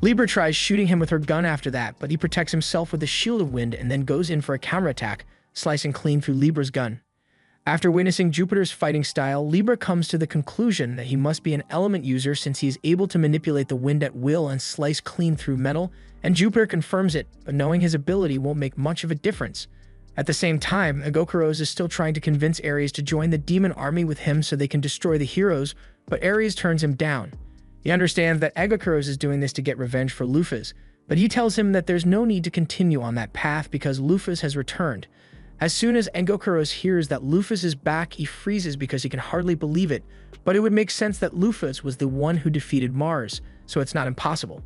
Libra tries shooting him with her gun after that, but he protects himself with a shield of wind and then goes in for a counterattack, slicing clean through Libra's gun. After witnessing Jupiter's fighting style, Libra comes to the conclusion that he must be an element user since he is able to manipulate the wind at will and slice clean through metal, and Jupiter confirms it, but knowing his ability won't make much of a difference. At the same time, Agacaros is still trying to convince Ares to join the demon army with him so they can destroy the heroes, but Ares turns him down. He understands that Agacaros is doing this to get revenge for Lufus, but he tells him that there's no need to continue on that path because Lufus has returned. As soon as Agacaros hears that Lufus is back, he freezes because he can hardly believe it, but it would make sense that Lufus was the one who defeated Mars, so it's not impossible.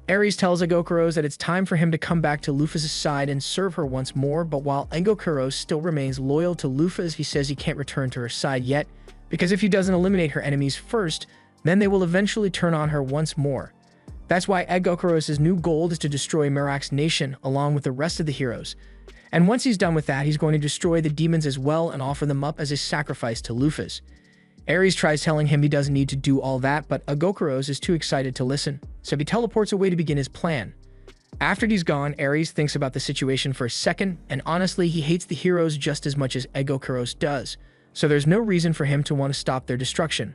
Ares tells Agacaros that it's time for him to come back to Lufus' side and serve her once more, but while Agacaros still remains loyal to Lufus, he says he can't return to her side yet, because if he doesn't eliminate her enemies first, then they will eventually turn on her once more. That's why Agacaros' new goal is to destroy Merak's nation along with the rest of the heroes. And once he's done with that, he's going to destroy the demons as well and offer them up as a sacrifice to Lufus. Ares tries telling him he doesn't need to do all that, but Agokuros is too excited to listen, so he teleports away to begin his plan. After he's gone, Ares thinks about the situation for a second, and honestly, he hates the heroes just as much as Agokuros does, so there's no reason for him to want to stop their destruction.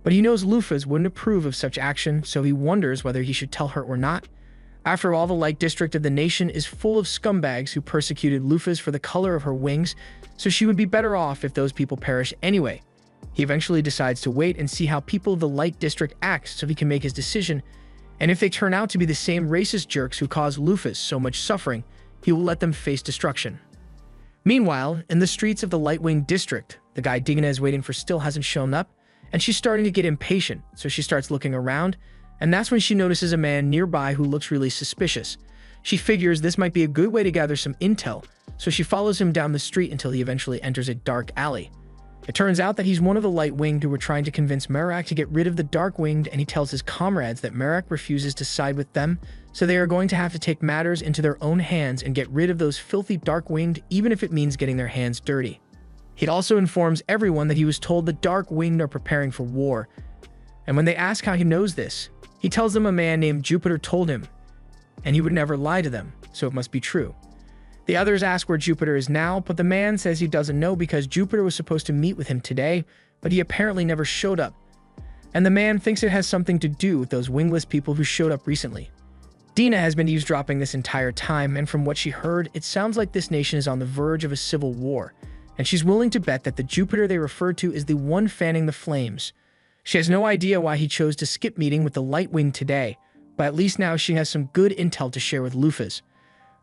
But he knows Lufas wouldn't approve of such action, so he wonders whether he should tell her or not. After all, the Light District of the nation is full of scumbags who persecuted Lufas for the color of her wings, so she would be better off if those people perish anyway. He eventually decides to wait and see how people of the Light District act so he can make his decision, and if they turn out to be the same racist jerks who caused Lufas so much suffering, he will let them face destruction. Meanwhile, in the streets of the Lightwing District, the guy Dina is waiting for still hasn't shown up, and she's starting to get impatient, so she starts looking around, and that's when she notices a man nearby who looks really suspicious. She figures this might be a good way to gather some intel, so she follows him down the street until he eventually enters a dark alley. It turns out that he's one of the Lightwinged who were trying to convince Merak to get rid of the Darkwinged, and he tells his comrades that Merak refuses to side with them, so they are going to have to take matters into their own hands and get rid of those filthy Darkwinged, even if it means getting their hands dirty. He also informs everyone that he was told the Darkwinged are preparing for war, and when they ask how he knows this, he tells them a man named Jupiter told him, and he would never lie to them, so it must be true. The others ask where Jupiter is now, but the man says he doesn't know because Jupiter was supposed to meet with him today, but he apparently never showed up. And the man thinks it has something to do with those wingless people who showed up recently. Dina has been eavesdropping this entire time, and from what she heard, it sounds like this nation is on the verge of a civil war, and she's willing to bet that the Jupiter they referred to is the one fanning the flames. She has no idea why he chose to skip meeting with the Lightwing today, but at least now she has some good intel to share with Lufas.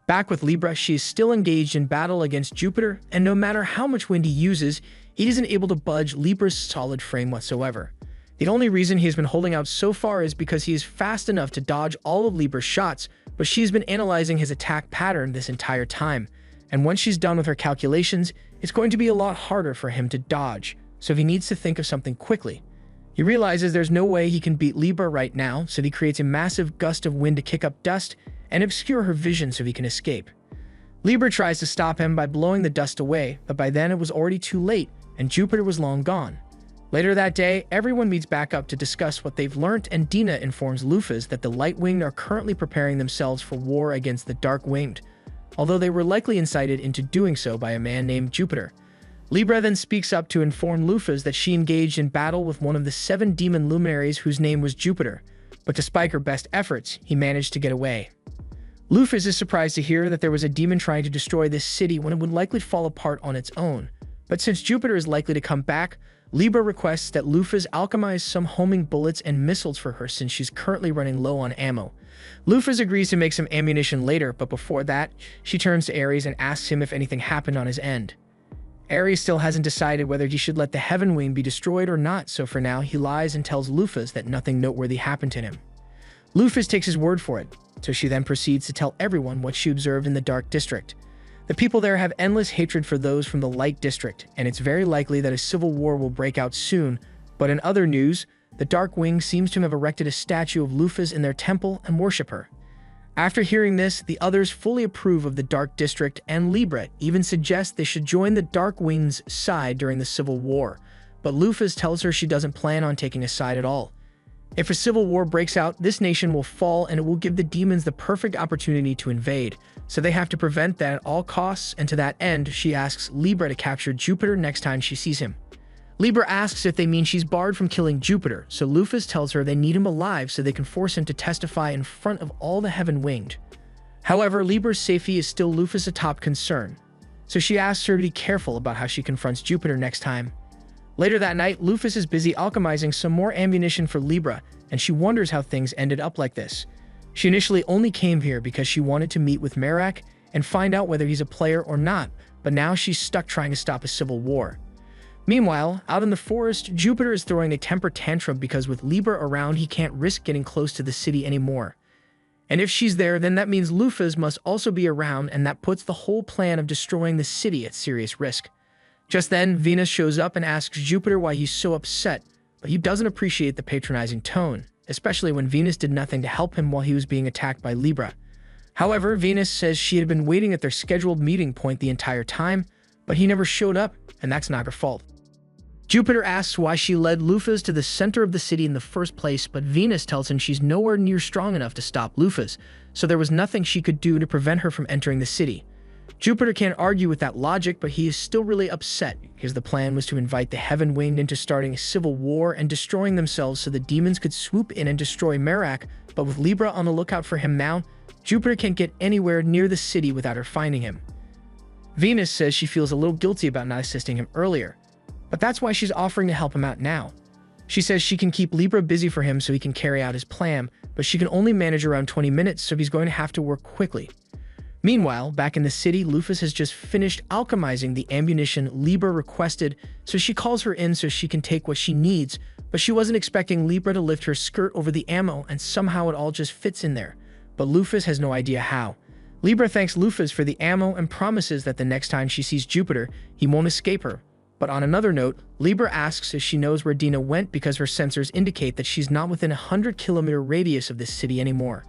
Back with Libra, she is still engaged in battle against Jupiter, and no matter how much wind he uses, he isn't able to budge Libra's solid frame whatsoever. The only reason he has been holding out so far is because he is fast enough to dodge all of Libra's shots, but she's been analyzing his attack pattern this entire time, and once she's done with her calculations, it's going to be a lot harder for him to dodge, so he needs to think of something quickly. He realizes there's no way he can beat Libra right now, so he creates a massive gust of wind to kick up dust and obscure her vision so he can escape. Libra tries to stop him by blowing the dust away, but by then it was already too late, and Jupiter was long gone. Later that day, everyone meets back up to discuss what they've learnt, and Dina informs Lufas that the Lightwinged are currently preparing themselves for war against the Darkwinged, although they were likely incited into doing so by a man named Jupiter. Libra then speaks up to inform Lufas that she engaged in battle with one of the 7 demon luminaries whose name was Jupiter, but despite her best efforts, he managed to get away. Lufas is surprised to hear that there was a demon trying to destroy this city when it would likely fall apart on its own, but since Jupiter is likely to come back, Libra requests that Lufas alchemize some homing bullets and missiles for her since she's currently running low on ammo. Lufas agrees to make some ammunition later, but before that, she turns to Ares and asks him if anything happened on his end. Ares still hasn't decided whether he should let the Heaven Wing be destroyed or not, so for now he lies and tells Lufas that nothing noteworthy happened to him. Lufas takes his word for it, so she then proceeds to tell everyone what she observed in the Dark District. The people there have endless hatred for those from the Light District, and it's very likely that a civil war will break out soon, but in other news, the Dark Wing seems to have erected a statue of Lufas in their temple and worship her. After hearing this, the others fully approve of the Dark District, and Libra even suggests they should join the Dark Wing's side during the Civil War, but Lufas tells her she doesn't plan on taking a side at all. If a civil war breaks out, this nation will fall and it will give the demons the perfect opportunity to invade, so they have to prevent that at all costs, and to that end, she asks Libra to capture Jupiter next time she sees him. Libra asks if they mean she's barred from killing Jupiter, so Lufas tells her they need him alive so they can force him to testify in front of all the Heaven Winged. However, Libra's safety is still Lufas' top concern, so she asks her to be careful about how she confronts Jupiter next time. Later that night, Lufas is busy alchemizing some more ammunition for Libra, and she wonders how things ended up like this. She initially only came here because she wanted to meet with Merak and find out whether he's a player or not, but now she's stuck trying to stop a civil war. Meanwhile, out in the forest, Jupiter is throwing a temper tantrum because with Libra around, he can't risk getting close to the city anymore. And if she's there, then that means Lufas must also be around, and that puts the whole plan of destroying the city at serious risk. Just then, Venus shows up and asks Jupiter why he's so upset, but he doesn't appreciate the patronizing tone, especially when Venus did nothing to help him while he was being attacked by Libra. However, Venus says she had been waiting at their scheduled meeting point the entire time, but he never showed up, and that's not her fault. Jupiter asks why she led Lufus to the center of the city in the first place, but Venus tells him she's nowhere near strong enough to stop Lufus, so there was nothing she could do to prevent her from entering the city. Jupiter can't argue with that logic, but he is still really upset because the plan was to invite the Heaven Winged into starting a civil war and destroying themselves so the demons could swoop in and destroy Merak, but with Libra on the lookout for him now, Jupiter can't get anywhere near the city without her finding him. Venus says she feels a little guilty about not assisting him earlier, but that's why she's offering to help him out now. She says she can keep Libra busy for him so he can carry out his plan, but she can only manage around 20 minutes, so he's going to have to work quickly. Meanwhile, back in the city, Lufus has just finished alchemizing the ammunition Libra requested, so she calls her in so she can take what she needs, but she wasn't expecting Libra to lift her skirt over the ammo, and somehow it all just fits in there. But Lufus has no idea how. Libra thanks Lufus for the ammo and promises that the next time she sees Jupiter, he won't escape her. But on another note, Libra asks if she knows where Dina went because her sensors indicate that she's not within a 100-kilometer radius of this city anymore.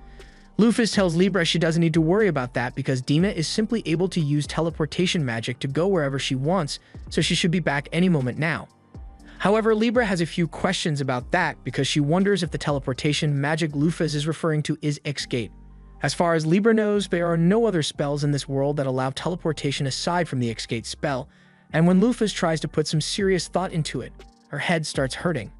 Lufus tells Libra she doesn't need to worry about that because Dina is simply able to use teleportation magic to go wherever she wants, so she should be back any moment now. However, Libra has a few questions about that because she wonders if the teleportation magic Lufus is referring to is X-Gate. As far as Libra knows, there are no other spells in this world that allow teleportation aside from the X-Gate spell, and when Lufus tries to put some serious thought into it, her head starts hurting.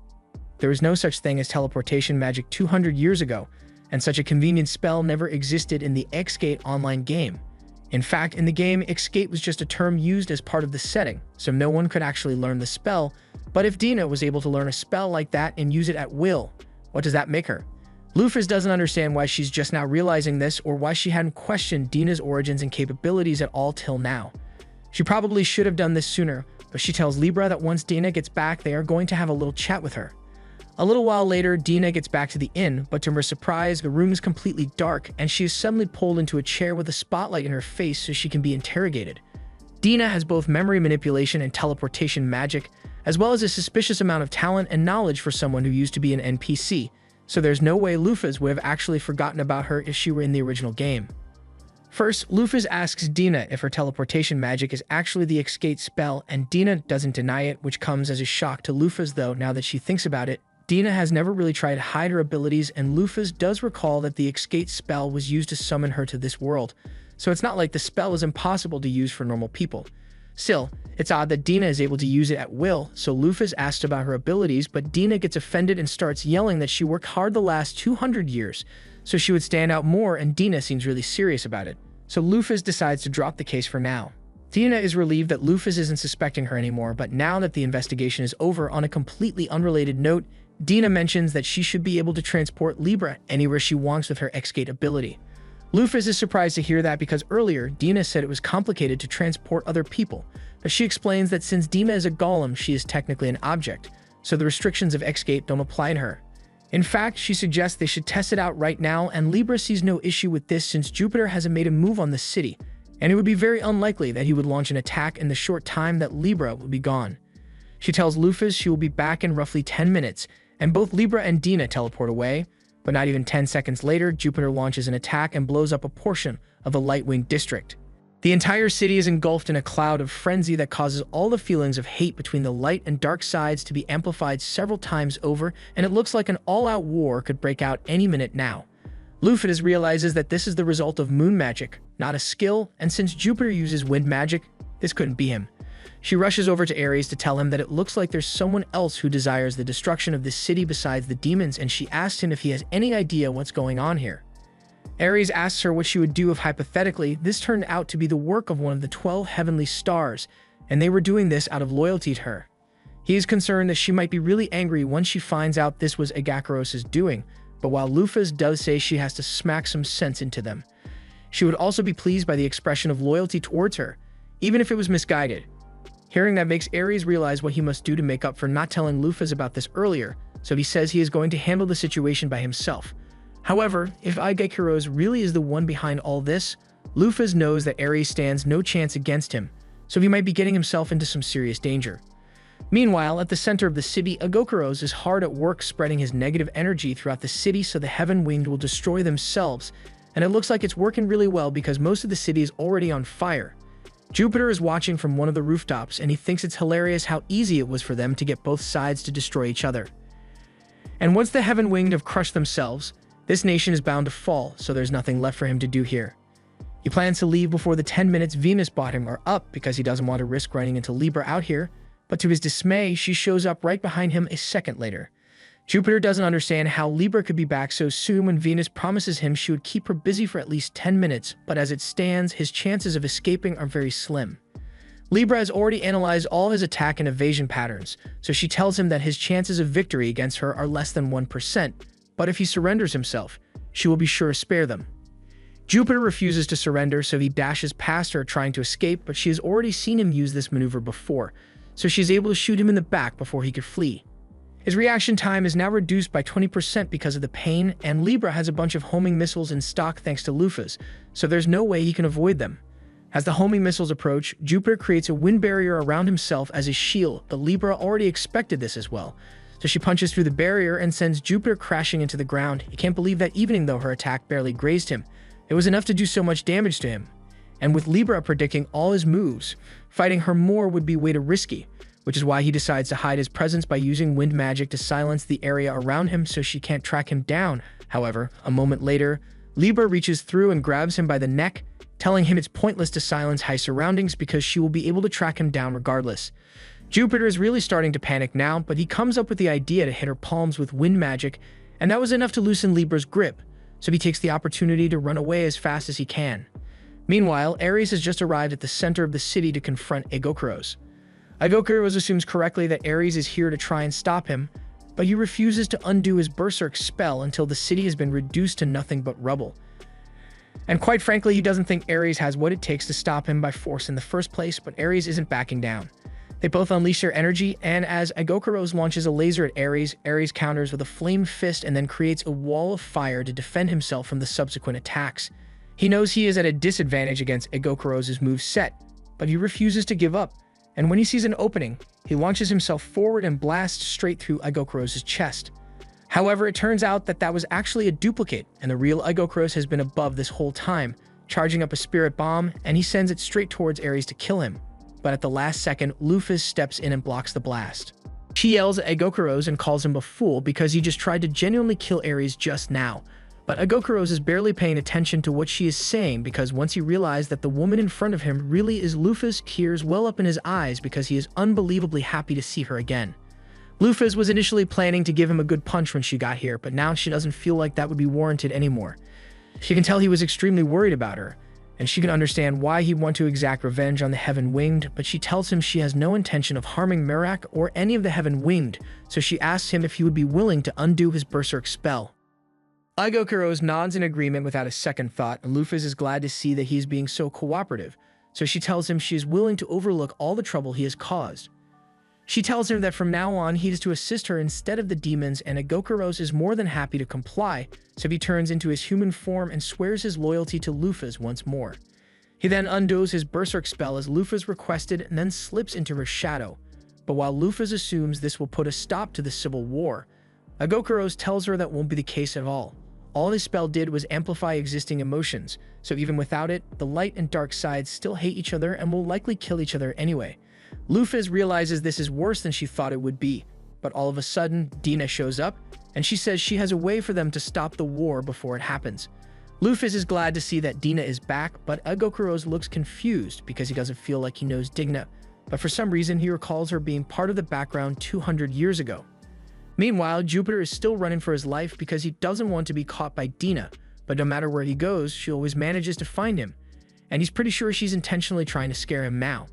There was no such thing as teleportation magic 200 years ago, and such a convenient spell never existed in the X-Gate online game. In fact, in the game, X-Gate was just a term used as part of the setting, so no one could actually learn the spell, but if Dina was able to learn a spell like that and use it at will, what does that make her? Lufus doesn't understand why she's just now realizing this or why she hadn't questioned Dina's origins and capabilities at all till now. She probably should have done this sooner, but she tells Libra that once Dina gets back, they are going to have a little chat with her. A little while later, Dina gets back to the inn, but to her surprise, the room is completely dark and she is suddenly pulled into a chair with a spotlight in her face so she can be interrogated. Dina has both memory manipulation and teleportation magic, as well as a suspicious amount of talent and knowledge for someone who used to be an NPC, so there's no way Lufus would have actually forgotten about her if she were in the original game. First, Lufus asks Dina if her teleportation magic is actually the X-Gate spell, and Dina doesn't deny it, which comes as a shock to Lufus though now that she thinks about it. Dina has never really tried to hide her abilities, and Lufus does recall that the X-Gate spell was used to summon her to this world, so it's not like the spell is impossible to use for normal people. Still, it's odd that Dina is able to use it at will, so Lufus asks about her abilities, but Dina gets offended and starts yelling that she worked hard the last 200 years, so she would stand out more, and Dina seems really serious about it. So Lufus decides to drop the case for now. Dina is relieved that Lufus isn't suspecting her anymore, but now that the investigation is over, on a completely unrelated note, Dina mentions that she should be able to transport Libra anywhere she wants with her X-Gate ability. Lufus is surprised to hear that because earlier, Dina said it was complicated to transport other people, but she explains that since Dina is a golem, she is technically an object, so the restrictions of X-Gate don't apply to her. In fact, she suggests they should test it out right now, and Libra sees no issue with this since Jupiter hasn't made a move on the city, and it would be very unlikely that he would launch an attack in the short time that Libra will be gone. She tells Lufus she will be back in roughly 10 minutes, and both Libra and Dina teleport away, but not even 10 seconds later, Jupiter launches an attack and blows up a portion of the Lightwing district. The entire city is engulfed in a cloud of frenzy that causes all the feelings of hate between the light and dark sides to be amplified several times over, and it looks like an all-out war could break out any minute now. Lufus realizes that this is the result of moon magic, not a skill, and since Jupiter uses wind magic, this couldn't be him. She rushes over to Ares to tell him that it looks like there's someone else who desires the destruction of this city besides the demons, and she asks him if he has any idea what's going on here. Ares asks her what she would do if hypothetically this turned out to be the work of one of the 12 heavenly stars, and they were doing this out of loyalty to her. He is concerned that she might be really angry once she finds out this was Agacaros' doing, but while Lufus does say she has to smack some sense into them, she would also be pleased by the expression of loyalty towards her, even if it was misguided. Hearing that makes Ares realize what he must do to make up for not telling Lufus about this earlier, so he says he is going to handle the situation by himself. However, if Agacaros really is the one behind all this, Lufus knows that Ares stands no chance against him, so he might be getting himself into some serious danger. Meanwhile, at the center of the city, Agacaros is hard at work spreading his negative energy throughout the city so the Heaven Winged will destroy themselves, and it looks like it's working really well because most of the city is already on fire. Jupiter is watching from one of the rooftops, and he thinks it's hilarious how easy it was for them to get both sides to destroy each other. And once the Heaven Winged have crushed themselves, this nation is bound to fall, so there's nothing left for him to do here. He plans to leave before the 10 minutes Venus bought him are up because he doesn't want to risk running into Libra out here, but to his dismay, she shows up right behind him a second later. Jupiter doesn't understand how Libra could be back so soon when Venus promises him she would keep her busy for at least 10 minutes, but as it stands, his chances of escaping are very slim. Libra has already analyzed all his attack and evasion patterns, so she tells him that his chances of victory against her are less than 1%, but if he surrenders himself, she will be sure to spare them. Jupiter refuses to surrender, so he dashes past her trying to escape, but she has already seen him use this maneuver before, so she's able to shoot him in the back before he could flee. His reaction time is now reduced by 20% because of the pain, and Libra has a bunch of homing missiles in stock thanks to Lufas, so there's no way he can avoid them. As the homing missiles approach, Jupiter creates a wind barrier around himself as his shield, but Libra already expected this as well. So she punches through the barrier and sends Jupiter crashing into the ground. He can't believe that even though her attack barely grazed him, it was enough to do so much damage to him. And with Libra predicting all his moves, fighting her more would be way too risky, which is why he decides to hide his presence by using wind magic to silence the area around him so she can't track him down. However, a moment later, Libra reaches through and grabs him by the neck, telling him it's pointless to silence high surroundings because she will be able to track him down regardless. Jupiter is really starting to panic now, but he comes up with the idea to hit her palms with wind magic, and that was enough to loosen Libra's grip, so he takes the opportunity to run away as fast as he can. Meanwhile, Ares has just arrived at the center of the city to confront Aegokaros. Aegokaros assumes correctly that Ares is here to try and stop him, but he refuses to undo his berserk spell until the city has been reduced to nothing but rubble. And quite frankly, he doesn't think Ares has what it takes to stop him by force in the first place, but Ares isn't backing down. They both unleash their energy, and as Aegokaros launches a laser at Ares, Ares counters with a flame fist and then creates a wall of fire to defend himself from the subsequent attacks. He knows he is at a disadvantage against Aegokaros' moveset, but he refuses to give up, and when he sees an opening, he launches himself forward and blasts straight through Aegokaros' chest. However, it turns out that was actually a duplicate, and the real Aegokaros has been above this whole time, charging up a spirit bomb, and he sends it straight towards Ares to kill him. But at the last second, Lufas steps in and blocks the blast. She yells at Aegokaros and calls him a fool because he just tried to genuinely kill Ares just now. But Aegokaros is barely paying attention to what she is saying because once he realized that the woman in front of him really is Lufas, tears well up in his eyes because he is unbelievably happy to see her again. Lufas was initially planning to give him a good punch when she got here, but now she doesn't feel like that would be warranted anymore. She can tell he was extremely worried about her, and she can understand why he'd want to exact revenge on the Heaven Winged, but she tells him she has no intention of harming Merak or any of the Heaven Winged, so she asks him if he would be willing to undo his berserk spell. Aegokaros nods in agreement without a second thought, and Lufas is glad to see that he is being so cooperative, so she tells him she is willing to overlook all the trouble he has caused. She tells him that from now on he is to assist her instead of the demons, and Aegokaros is more than happy to comply, so he turns into his human form and swears his loyalty to Lufas once more. He then undoes his berserk spell as Lufas requested and then slips into her shadow, but while Lufas assumes this will put a stop to the civil war, Aegokaros tells her that won't be the case at all. All his spell did was amplify existing emotions, so even without it, the light and dark sides still hate each other and will likely kill each other anyway. Lufas realizes this is worse than she thought it would be, but all of a sudden, Dina shows up, and she says she has a way for them to stop the war before it happens. Lufas is glad to see that Dina is back, but Aegokaros looks confused because he doesn't feel like he knows Dina, but for some reason he recalls her being part of the background 200 years ago. Meanwhile, Jupiter is still running for his life because he doesn't want to be caught by Dina, but no matter where he goes, she always manages to find him, and he's pretty sure she's intentionally trying to scare him now.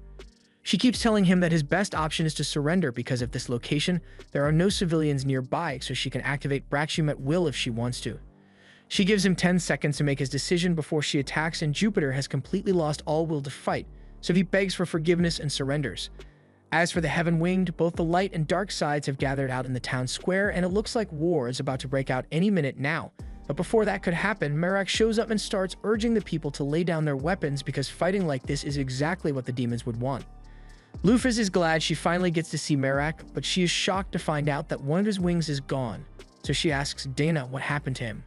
She keeps telling him that his best option is to surrender because at this location, there are no civilians nearby, so she can activate Braxium at will if she wants to. She gives him 10 seconds to make his decision before she attacks, and Jupiter has completely lost all will to fight, so he begs for forgiveness and surrenders. As for the Heaven Winged, both the light and dark sides have gathered out in the town square, and it looks like war is about to break out any minute now. But before that could happen, Merak shows up and starts urging the people to lay down their weapons because fighting like this is exactly what the demons would want. Lufas is glad she finally gets to see Merak, but she is shocked to find out that one of his wings is gone, so she asks Dina what happened to him.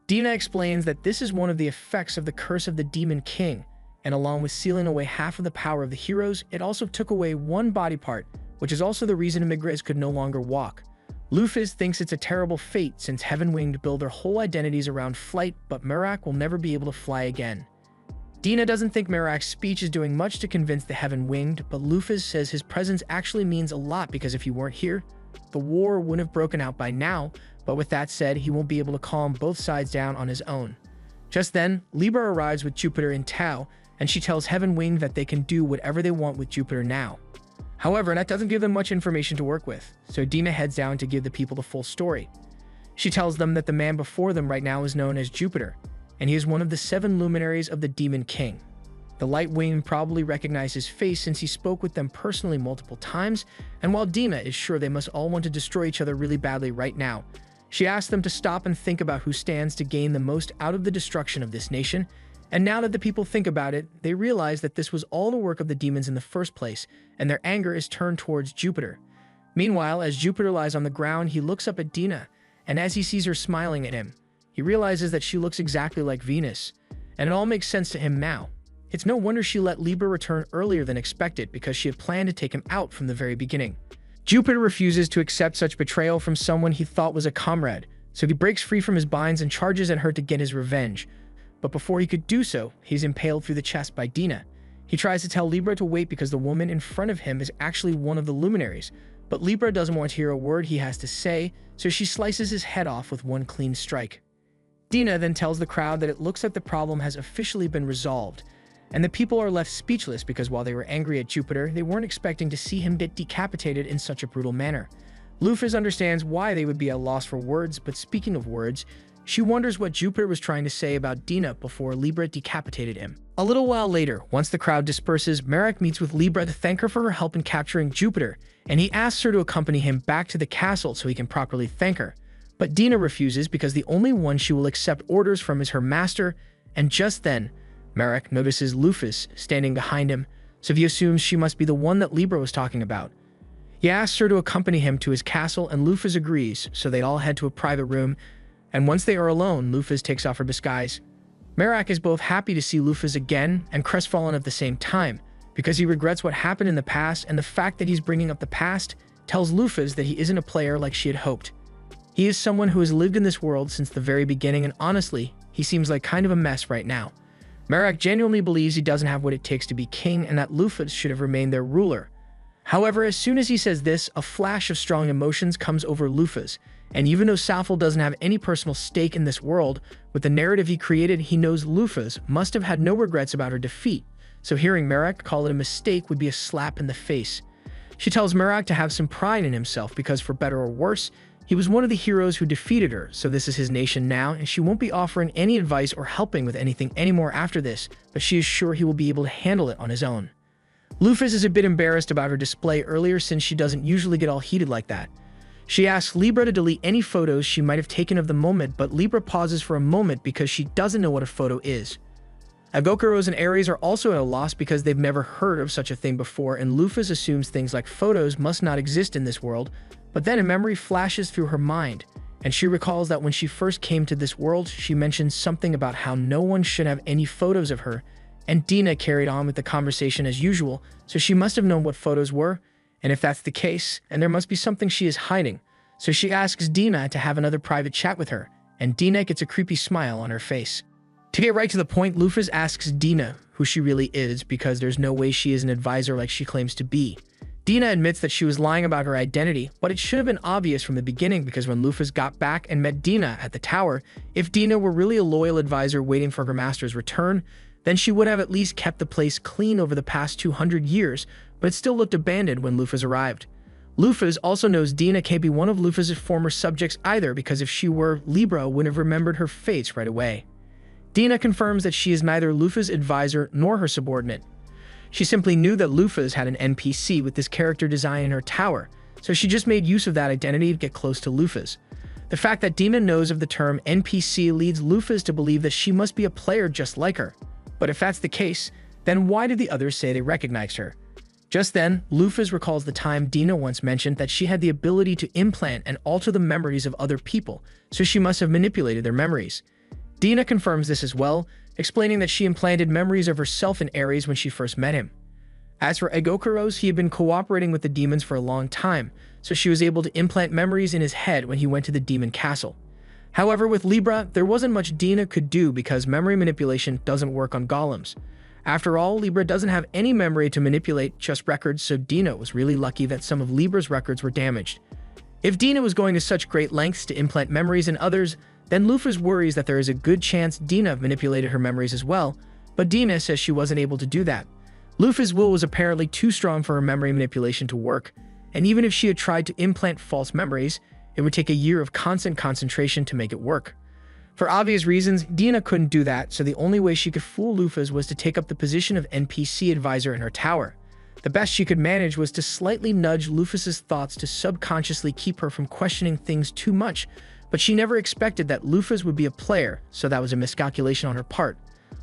Dina explains that this is one of the effects of the curse of the Demon King, and along with sealing away half of the power of the heroes, it also took away one body part, which is also the reason Migris could no longer walk. Lufus thinks it's a terrible fate since Heaven Winged build their whole identities around flight, but Merak will never be able to fly again. Dina doesn't think Merak's speech is doing much to convince the Heaven Winged, but Lufus says his presence actually means a lot because if he weren't here, the war wouldn't have broken out by now, but with that said, he won't be able to calm both sides down on his own. Just then, Libra arrives with Jupiter in Tau, and she tells Heaven Winged that they can do whatever they want with Jupiter now. However, that doesn't give them much information to work with, so Dina heads down to give the people the full story. She tells them that the man before them right now is known as Jupiter, and he is one of the 7 luminaries of the Demon King. The Light Wing probably recognized his face since he spoke with them personally multiple times, and while Dina is sure they must all want to destroy each other really badly right now, she asks them to stop and think about who stands to gain the most out of the destruction of this nation, and now that the people think about it, they realize that this was all the work of the demons in the first place, and their anger is turned towards Jupiter. Meanwhile, as Jupiter lies on the ground, he looks up at Dina, and as he sees her smiling at him, he realizes that she looks exactly like Venus, and it all makes sense to him now. It's no wonder she let Libra return earlier than expected because she had planned to take him out from the very beginning. Jupiter refuses to accept such betrayal from someone he thought was a comrade, so he breaks free from his binds and charges at her to get his revenge. But before he could do so, he's impaled through the chest by Dina. He tries to tell Libra to wait because the woman in front of him is actually one of the luminaries, but Libra doesn't want to hear a word he has to say, so she slices his head off with one clean strike. Dina then tells the crowd that it looks like the problem has officially been resolved, and the people are left speechless because while they were angry at Jupiter, they weren't expecting to see him get decapitated in such a brutal manner. Lufus understands why they would be at a loss for words, but speaking of words, she wonders what Jupiter was trying to say about Dina before Libra decapitated him. A little while later, once the crowd disperses, Merak meets with Libra to thank her for her help in capturing Jupiter, and he asks her to accompany him back to the castle so he can properly thank her. But Dina refuses because the only one she will accept orders from is her master, and just then, Merak notices Lufus standing behind him, so he assumes she must be the one that Libra was talking about. He asks her to accompany him to his castle, and Lufus agrees, so they all head to a private room, and once they are alone, Lufus takes off her disguise. Merak is both happy to see Lufus again and crestfallen at the same time, because he regrets what happened in the past, and the fact that he's bringing up the past tells Lufus that he isn't a player like she had hoped. He is someone who has lived in this world since the very beginning, and honestly, he seems like kind of a mess right now. Merak genuinely believes he doesn't have what it takes to be king and that Lufus should have remained their ruler. However, as soon as he says this, a flash of strong emotions comes over Lufus, and even though Safel doesn't have any personal stake in this world, with the narrative he created, he knows Lufus must have had no regrets about her defeat, so hearing Merak call it a mistake would be a slap in the face. She tells Merak to have some pride in himself because for better or worse, he was one of the heroes who defeated her, so this is his nation now, and she won't be offering any advice or helping with anything anymore after this, but she is sure he will be able to handle it on his own. Lufus is a bit embarrassed about her display earlier since she doesn't usually get all heated like that. She asks Libra to delete any photos she might have taken of the moment, but Libra pauses for a moment because she doesn't know what a photo is. Agokuros and Ares are also at a loss because they've never heard of such a thing before, and Lufus assumes things like photos must not exist in this world, but then a memory flashes through her mind, and she recalls that when she first came to this world, she mentioned something about how no one should have any photos of her, and Dina carried on with the conversation as usual, so she must have known what photos were, and if that's the case, and there must be something she is hiding, so she asks Dina to have another private chat with her, and Dina gets a creepy smile on her face. To get right to the point, Lufus asks Dina who she really is because there's no way she is an advisor like she claims to be. Dina admits that she was lying about her identity, but it should have been obvious from the beginning because when Lufus got back and met Dina at the tower, if Dina were really a loyal advisor waiting for her master's return, then she would have at least kept the place clean over the past 200 years, but it still looked abandoned when Lufus arrived. Lufus also knows Dina can't be one of Lufus' former subjects either because if she were, Libra wouldn't have remembered her face right away. Dina confirms that she is neither Lufus' advisor nor her subordinate. She simply knew that Lufus had an NPC with this character design in her tower, so she just made use of that identity to get close to Lufus. The fact that Dina knows of the term NPC leads Lufus to believe that she must be a player just like her. But if that's the case, then why did the others say they recognized her? Just then, Lufus recalls the time Dina once mentioned that she had the ability to implant and alter the memories of other people, so she must have manipulated their memories. Dina confirms this as well, explaining that she implanted memories of herself in Ares when she first met him. As for Agokuros, he had been cooperating with the demons for a long time, so she was able to implant memories in his head when he went to the demon castle. However, with Libra, there wasn't much Dina could do because memory manipulation doesn't work on golems. After all, Libra doesn't have any memory to manipulate, just records, so Dina was really lucky that some of Libra's records were damaged. If Dina was going to such great lengths to implant memories in others, then Luffy worries that there is a good chance Dina manipulated her memories as well, but Dina says she wasn't able to do that. Luffy's will was apparently too strong for her memory manipulation to work, and even if she had tried to implant false memories, it would take a year of constant concentration to make it work. For obvious reasons, Dina couldn't do that, so the only way she could fool Luffy was to take up the position of NPC advisor in her tower. The best she could manage was to slightly nudge Luffy's thoughts to subconsciously keep her from questioning things too much, but she never expected that Luffy would be a player, so that was a miscalculation on her part.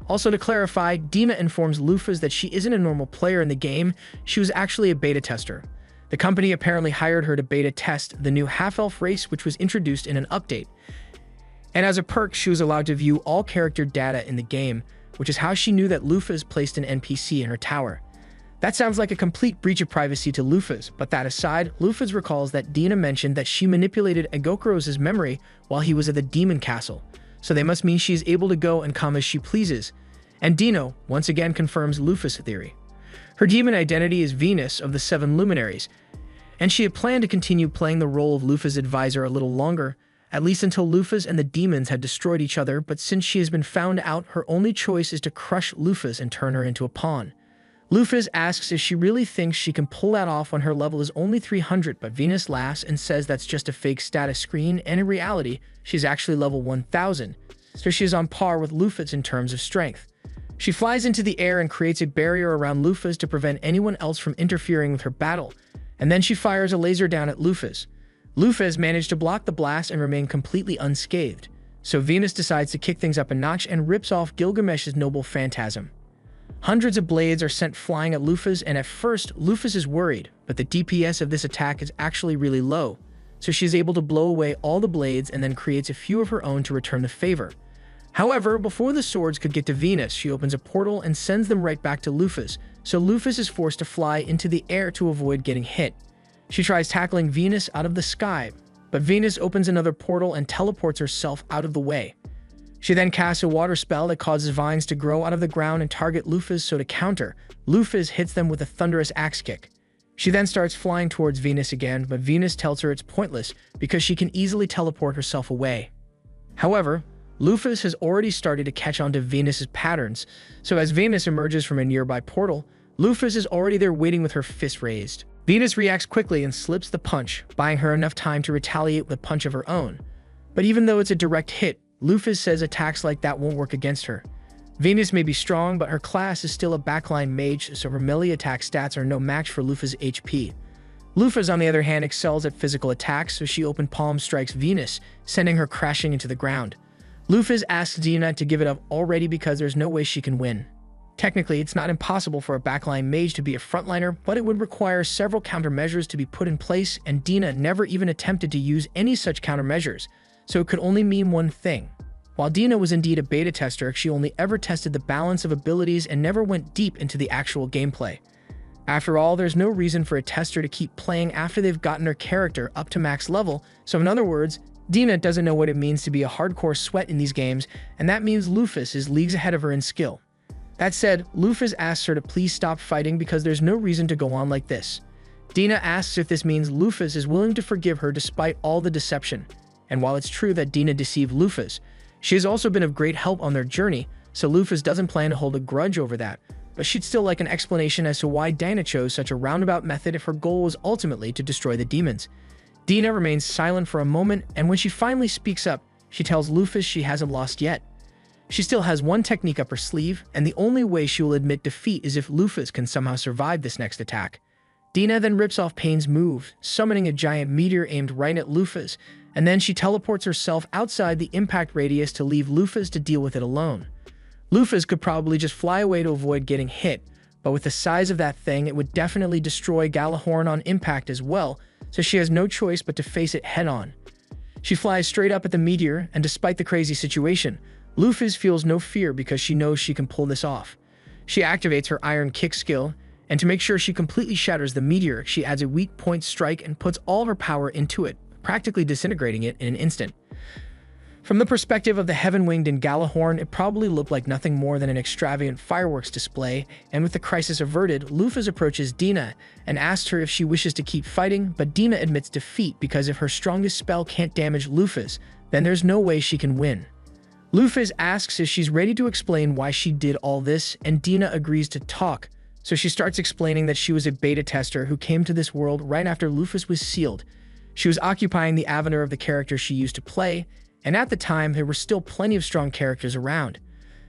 Also, to clarify, Dina informs Luffy that she isn't a normal player in the game, she was actually a beta tester. The company apparently hired her to beta test the new half-elf race, which was introduced in an update. And as a perk, she was allowed to view all character data in the game, which is how she knew that Luffy placed an NPC in her tower. That sounds like a complete breach of privacy to Luffy, but that aside, Luffy recalls that Dina mentioned that she manipulated Agokuros' memory while he was at the demon castle, so they must mean she is able to go and come as she pleases. And Dino once again confirms Luffy's theory. Her demon identity is Venus of the Seven Luminaries, and she had planned to continue playing the role of Luffy's advisor a little longer, at least until Luffy and the demons had destroyed each other, but since she has been found out, her only choice is to crush Luffy and turn her into a pawn. Luffy asks if she really thinks she can pull that off when her level is only 300, but Venus laughs and says that's just a fake status screen, and in reality, she's actually level 1000, so she is on par with Luffy in terms of strength. She flies into the air and creates a barrier around Luffy to prevent anyone else from interfering with her battle, and then she fires a laser down at Luffy. Luffy has managed to block the blast and remain completely unscathed, so Venus decides to kick things up a notch and rips off Gilgamesh's noble phantasm. Hundreds of blades are sent flying at Luffy, and at first, Luffy is worried, but the DPS of this attack is actually really low, so she's able to blow away all the blades and then creates a few of her own to return the favor. However, before the swords could get to Venus, she opens a portal and sends them right back to Luffy, so Luffy is forced to fly into the air to avoid getting hit. She tries tackling Venus out of the sky, but Venus opens another portal and teleports herself out of the way. She then casts a water spell that causes vines to grow out of the ground and target Luffy, so to counter, Luffy hits them with a thunderous axe kick. She then starts flying towards Venus again, but Venus tells her it's pointless because she can easily teleport herself away. However, Luffy has already started to catch on to Venus's patterns, so as Venus emerges from a nearby portal, Luffy is already there waiting with her fist raised. Venus reacts quickly and slips the punch, buying her enough time to retaliate with a punch of her own. But even though it's a direct hit, Luffy says attacks like that won't work against her. Venus may be strong, but her class is still a backline mage, so her melee attack stats are no match for Luffy's HP. Luffy, on the other hand, excels at physical attacks, so she open palm strikes Venus, sending her crashing into the ground. Luffy asks Dina to give it up already because there's no way she can win. Technically, it's not impossible for a backline mage to be a frontliner, but it would require several countermeasures to be put in place, and Dina never even attempted to use any such countermeasures, so it could only mean one thing. While Dina was indeed a beta tester, she only ever tested the balance of abilities and never went deep into the actual gameplay. After all, there's no reason for a tester to keep playing after they've gotten their character up to max level, so in other words, Dina doesn't know what it means to be a hardcore sweat in these games, and that means Luffy is leagues ahead of her in skill. That said, Luffy asks her to please stop fighting because there's no reason to go on like this. Dina asks if this means Luffy is willing to forgive her despite all the deception, and while it's true that Dina deceived Luffy, she has also been of great help on their journey, so Luffy doesn't plan to hold a grudge over that, but she'd still like an explanation as to why Dina chose such a roundabout method if her goal was ultimately to destroy the demons. Dina remains silent for a moment, and when she finally speaks up, she tells Luffy she hasn't lost yet. She still has one technique up her sleeve, and the only way she will admit defeat is if Luffy can somehow survive this next attack. Dina then rips off Pain's move, summoning a giant meteor aimed right at Luffy, and then she teleports herself outside the impact radius to leave Luffy to deal with it alone. Luffy could probably just fly away to avoid getting hit, but with the size of that thing, it would definitely destroy Galahorn on impact as well, so she has no choice but to face it head-on. She flies straight up at the meteor, and despite the crazy situation, Luphys feels no fear because she knows she can pull this off. She activates her Iron Kick skill, and to make sure she completely shatters the meteor, she adds a weak point strike and puts all of her power into it, practically disintegrating it in an instant. From the perspective of the Heaven-Winged and Gjallarhorn, it probably looked like nothing more than an extravagant fireworks display, and with the crisis averted, Luphys approaches Dina and asks her if she wishes to keep fighting, but Dina admits defeat because if her strongest spell can't damage Luphys, then there's no way she can win. Luphys asks if she's ready to explain why she did all this, and Dina agrees to talk, so she starts explaining that she was a beta tester who came to this world right after Luphys was sealed. She was occupying the avatar of the character she used to play, and at the time, there were still plenty of strong characters around.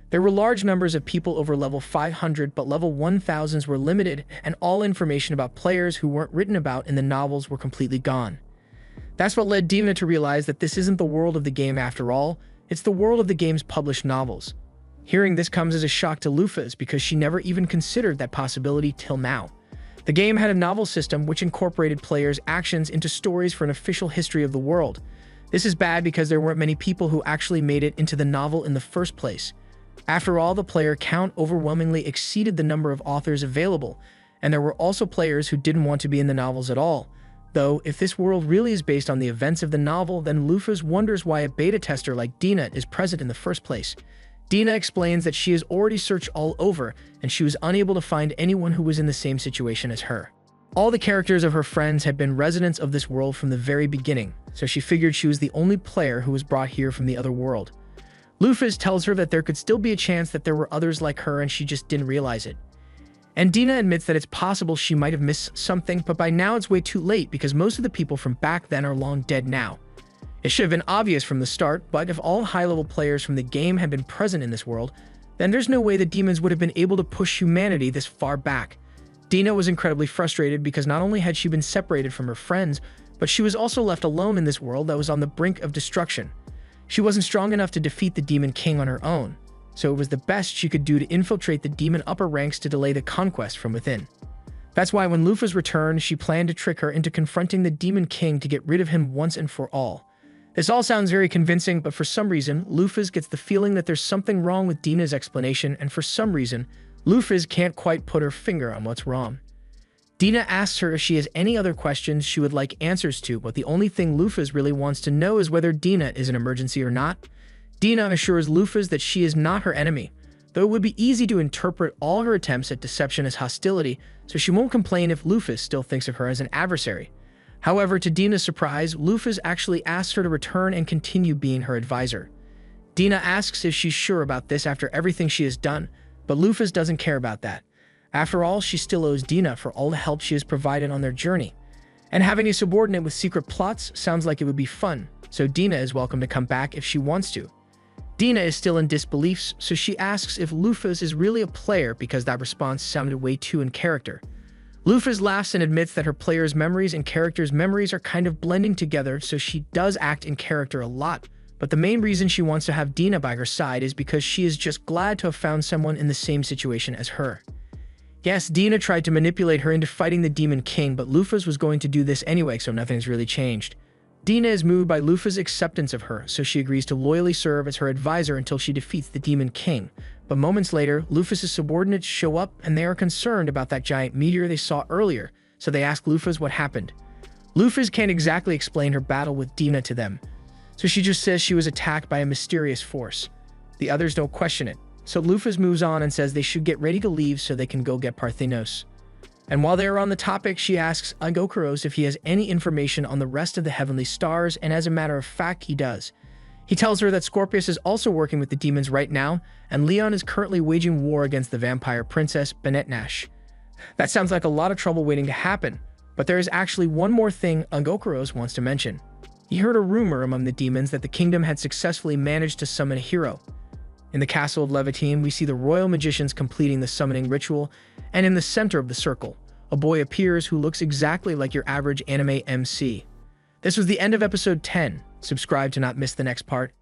There were large numbers of people over level 500, but level 1000s were limited, and all information about players who weren't written about in the novels were completely gone. That's what led Dina to realize that this isn't the world of the game after all, it's the world of the game's published novels. Hearing this comes as a shock to Luphys because she never even considered that possibility till now. The game had a novel system which incorporated players' actions into stories for an official history of the world. This is bad because there weren't many people who actually made it into the novel in the first place. After all, the player count overwhelmingly exceeded the number of authors available, and there were also players who didn't want to be in the novels at all. Though, if this world really is based on the events of the novel, then Luphys wonders why a beta tester like Dina is present in the first place. Dina explains that she has already searched all over, and she was unable to find anyone who was in the same situation as her. All the characters of her friends had been residents of this world from the very beginning, so she figured she was the only player who was brought here from the other world. Luphys tells her that there could still be a chance that there were others like her and she just didn't realize it. And Dina admits that it's possible she might have missed something, but by now it's way too late because most of the people from back then are long dead now. It should have been obvious from the start, but if all high-level players from the game had been present in this world, then there's no way the demons would have been able to push humanity this far back. Dina was incredibly frustrated because not only had she been separated from her friends, but she was also left alone in this world that was on the brink of destruction. She wasn't strong enough to defeat the Demon King on her own, so it was the best she could do to infiltrate the demon upper ranks to delay the conquest from within. That's why when Luphys returned, she planned to trick her into confronting the Demon King to get rid of him once and for all. This all sounds very convincing, but for some reason, Luphys gets the feeling that there's something wrong with Dina's explanation, and for some reason, Luphys can't quite put her finger on what's wrong. Dina asks her if she has any other questions she would like answers to, but the only thing Luphys really wants to know is whether Dina is an emergency or not. Dina assures Luphys that she is not her enemy, though it would be easy to interpret all her attempts at deception as hostility, so she won't complain if Luphys still thinks of her as an adversary. However, to Dina's surprise, Luphys actually asks her to return and continue being her advisor. Dina asks if she's sure about this after everything she has done, but Luphys doesn't care about that. After all, she still owes Dina for all the help she has provided on their journey. And having a subordinate with secret plots sounds like it would be fun, so Dina is welcome to come back if she wants to. Dina is still in disbelief, so she asks if Luphys is really a player because that response sounded way too in character. Luphys laughs and admits that her players' memories and characters' memories are kind of blending together, so she does act in character a lot. But the main reason she wants to have Dina by her side is because she is just glad to have found someone in the same situation as her. Yes, Dina tried to manipulate her into fighting the Demon King, but Luphys was going to do this anyway, so nothing's really changed. Dina is moved by Luphys' acceptance of her, so she agrees to loyally serve as her advisor until she defeats the Demon King. But moments later, Luphys' subordinates show up and they are concerned about that giant meteor they saw earlier, so they ask Luphys what happened. Luphys can't exactly explain her battle with Dina to them, so she just says she was attacked by a mysterious force. The others don't question it, so Luphys moves on and says they should get ready to leave so they can go get Parthenos. And while they are on the topic, she asks Angokuros if he has any information on the rest of the heavenly stars, and as a matter of fact, he does. He tells her that Scorpius is also working with the demons right now, and Leon is currently waging war against the vampire princess, Benetnash. That sounds like a lot of trouble waiting to happen, but there is actually one more thing Angokuros wants to mention. He heard a rumor among the demons that the kingdom had successfully managed to summon a hero. In the castle of Levitine, we see the royal magicians completing the summoning ritual, and in the center of the circle, a boy appears who looks exactly like your average anime MC. This was the end of episode 10. Subscribe to not miss the next part.